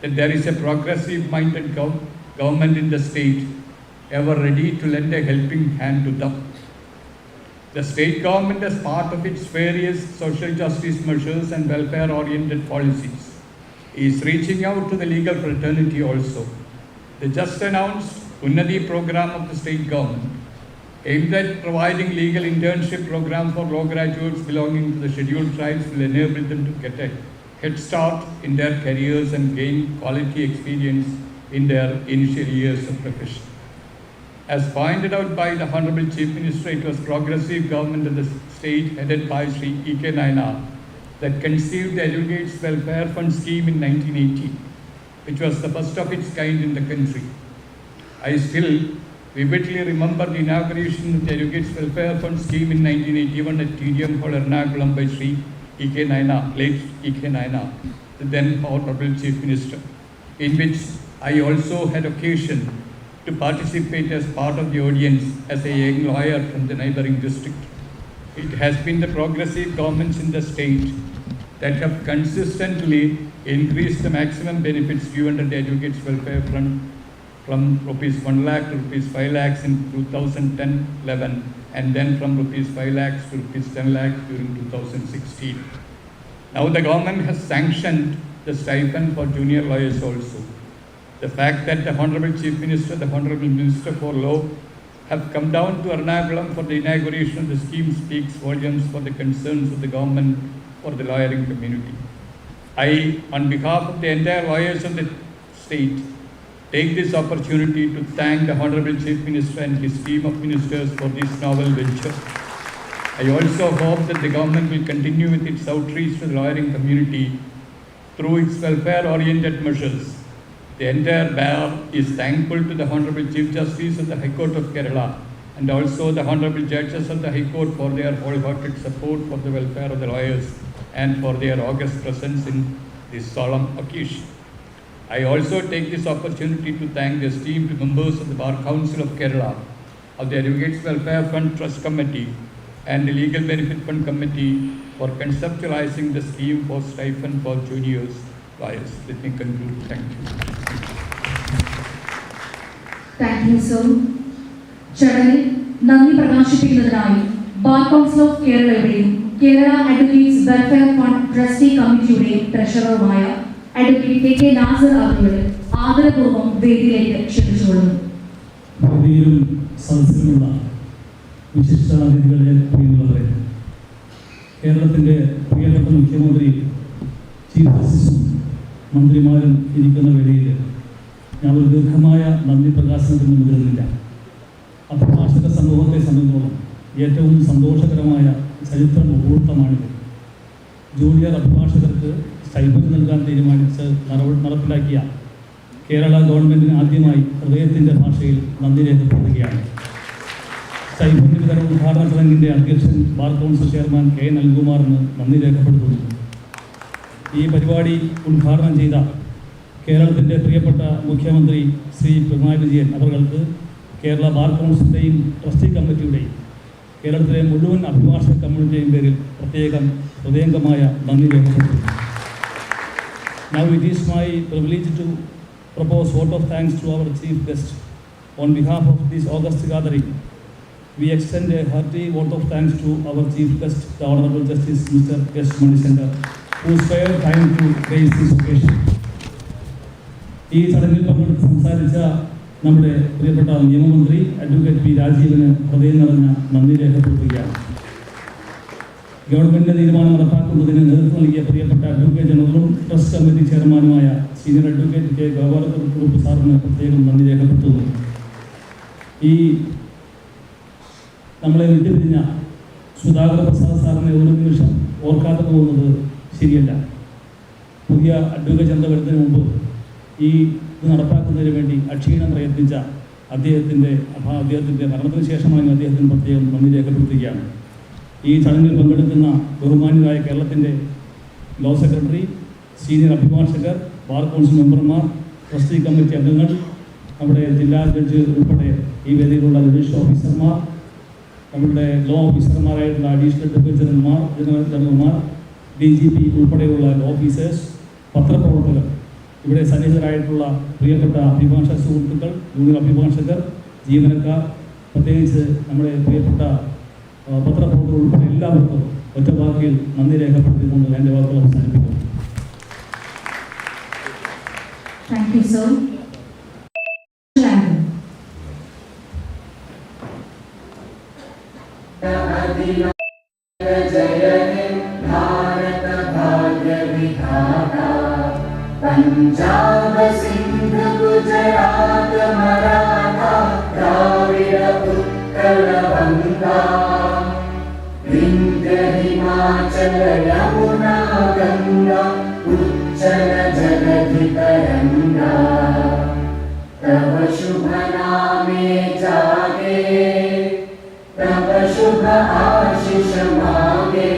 that there is a progressive-minded government in the state, ever ready to lend a helping hand to them. The state government, as part of its various social justice measures and welfare-oriented policies, is reaching out to the legal fraternity also. The just announced Unnati program of the state government, aimed at providing legal internship program for law graduates belonging to the scheduled tribes, will enable them to get a head start in their careers and gain quality experience in their initial years of profession. As pointed out by the Honorable Chief Minister, it was progressive government of the state headed by Shri E.K. Nayanar that conceived the Advocates Welfare Fund scheme in 1980, which was the first of its kind in the country. I still vividly remember the inauguration of the Advocates Welfare Fund scheme in 1981 at TDM Hall, Ernakulam by Shri E.K. Nayanar, late E.K. Nayanar, the then Honorable Chief Minister, in which I also had occasion to participate as part of the audience as a young lawyer from the neighboring district. It has been the progressive governments in the state that have consistently increased the maximum benefits due under the Advocates Welfare Fund from rupees 1 lakh to rupees 5 lakhs in 2010-11, and then from rupees 5 lakhs to rupees 10 lakhs during 2016. Now the government has sanctioned the stipend for junior lawyers also. The fact that the Honorable Chief Minister, the Honorable Minister for Law, have come down to Ernakulam for the inauguration of the scheme speaks volumes for the concerns of the government for the lawyering community. I, on behalf of the entire lawyers of the state, take this opportunity to thank the Honorable Chief Minister and his team of ministers for this novel venture. I also hope that the government will continue with its outreach to the lawyering community through its welfare-oriented measures. The entire bar is thankful to the Honorable Chief Justice of the High Court of Kerala and also the Honorable Judges of the High Court for their wholehearted support for the welfare of the lawyers and for their august presence in this solemn occasion. I also take this opportunity to thank the esteemed members of the Bar Council of Kerala, of the Advocates Welfare Fund Trust Committee, and the Legal Benefit Fund Committee for conceptualizing the scheme for stipend for juniors lawyers. Let me conclude. Thank you. Thank you, sir. ചടങ്ങിൽ നന്ദി പ്രകാശിപ്പിക്കുന്നതിനായി ബാർ കൗൺസിൽ ഓഫ് കേരളയുടെയും Kerala advocates welfare fund trustee കമ്മിറ്റിയുടെയും ട്രഷററുമായ അഡ്വക്കേറ്റ് കെ നാസർ അവരുടെ ആദരപൂർവ്വം വേദിയിലേക്ക് ക്ഷണിച്ചുകൊള്ളുന്നു. വേദിയിലും സദസ്സിലുമുള്ള വിശിഷ്ടാതിഥികളെ, പ്രിയമുള്ളവരെ, കേരളത്തിൻ്റെ പ്രിയപ്പെട്ട മുഖ്യമന്ത്രി, ചീഫ് ജസ്റ്റിസും മന്ത്രിമാരും ഇരിക്കുന്ന വേദിയിൽ ഞാൻ ഒരു ദീർഘമായ നന്ദി പ്രകാശനത്തിന് മുതിരുന്നില്ല. അഭിഭാഷക സമൂഹത്തെ സംബന്ധിച്ചോളം ഏറ്റവും സന്തോഷകരമായ ചരിത്ര മുഹൂർത്തമാണിത്. ജൂനിയർ അഭിഭാഷകർക്ക് സ്റ്റൈപ്പൻഡ് നൽകാൻ തീരുമാനിച്ച് നടപ്പിലാക്കിയ കേരള ഗവൺമെൻറ്റിന് ആദ്യമായി ഹൃദയത്തിൻ്റെ ഭാഷയിൽ നന്ദി രേഖപ്പെടുത്തുകയാണ്. സ്റ്റൈപ്പൻഡ് വിതരണ ഉദ്ഘാടന ചടങ്ങിൻ്റെ അധ്യക്ഷൻ bar council chairman K N അനിൽകുമാറിന് നന്ദി രേഖപ്പെടുത്തുന്നു. ഈ പരിപാടി ഉദ്ഘാടനം ചെയ്ത കേരളത്തിൻ്റെ പ്രിയപ്പെട്ട മുഖ്യമന്ത്രി ശ്രീ പിണറായി വിജയൻ അവർക്ക് കേരള ബാർ കൗൺസിലിൻ്റെയും ട്രസ്റ്റി കമ്മിറ്റിയുടെയും കേരളത്തിലെ മുഴുവൻ അഭിഭാഷക കമ്മ്യൂണിറ്റിയുടെയും പേരിൽ പ്രത്യേകം ഹൃദയംഗമായ നന്ദി രേഖപ്പെടുത്തുന്നു. Now it is my privilege to propose vote of thanks to our chief guest. On behalf of this august gathering, we extend a hearty vote of thanks to our chief guest, the Honorable Justice Mr. S. Manishankar, who spared time to grace this occasion. ഈ ചടങ്ങിൽ പങ്കെടുത്ത് സംസാരിച്ച നമ്മുടെ പ്രിയപ്പെട്ട നിയമമന്ത്രി അഡ്വക്കേറ്റ് പി രാജീവിന് ഹൃദയം നിറഞ്ഞ നന്ദി രേഖപ്പെടുത്തുകയാണ്. ഗവൺമെൻറ് തീരുമാനം നടപ്പാക്കുന്നതിന് നേതൃത്വം നൽകിയ പ്രിയപ്പെട്ട അഡ്വക്കേറ്റ് ജനറലും ട്രസ്റ്റ് കമ്മിറ്റി ചെയർമാനുമായ സീനിയർ അഡ്വക്കേറ്റ് കെ ഗോപാലകൃഷ്ണ സാറിന് പ്രത്യേകം നന്ദി രേഖപ്പെടുത്തുന്നു. ഈ നമ്മളെ വിട്ടുപിരിഞ്ഞ സുധാകർ പ്രസാദ് സാറിനെ ഒരു നിമിഷം ഓർക്കാതെ പോകുന്നത് ശരിയല്ല. പുതിയ അഡ്വക്കേറ്റ് ജനത വരുന്നതിന് മുമ്പ് ഈ ഇത് നടപ്പാക്കുന്നതിന് വേണ്ടി അക്ഷീണം പ്രയത്നിച്ച അദ്ദേഹത്തിൻ്റെ മരണത്തിന് ശേഷമാണ് അദ്ദേഹത്തിന് പ്രത്യേകം നന്ദി രേഖപ്പെടുത്തുകയാണ്. ഈ ചടങ്ങിൽ പങ്കെടുക്കുന്ന ബഹുമാന്യരായ കേരളത്തിൻ്റെ ലോ സെക്രട്ടറി, സീനിയർ അഭിഭാഷകർ, ബാർ കൗൺസിൽ മെമ്പർമാർ, ട്രസ്റ്റി കമ്മിറ്റി അംഗങ്ങൾ, നമ്മുടെ ജില്ലാ ജഡ്ജ് ഉൾപ്പെടെ ഈ വേദിയിലുള്ള ജുഡീഷ്യൽ ഓഫീസർമാർ, നമ്മുടെ ലോ ഓഫീസർമാരായിട്ടുള്ള അഡീഷണൽ അഡ്വക്കേറ്റ് ജനറൽമാർ, DGP ഉൾപ്പെടെയുള്ള ഓഫീസേഴ്സ്, പത്രപ്രവർത്തകർ, ഇവിടെ സന്നിഹിതരായിട്ടുള്ള പ്രിയപ്പെട്ട അഭിഭാഷക സുഹൃത്തുക്കൾ, ജൂനിയർ അഭിഭാഷകർ, ജീവനക്കാർ, പ്രത്യേകിച്ച് നമ്മുടെ പ്രിയപ്പെട്ട പത്രപ്രവർത്തകർ ഉൾപ്പെടെ എല്ലാവർക്കും ഒറ്റ വാക്കിൽ നന്ദി രേഖപ്പെടുത്തിക്കൊണ്ട് എൻ്റെ വാക്കുകൾ അവസാനിപ്പിക്കുന്നു. Thank you, sir. Punjab Sindh Gujarat Maratha Dravid Utkal बंगा विंध्य हिमाचल यमुना गंगा उच्चल जगधि तरंगा तव शुभ नामे जागे तव शुभ आशीष मांगे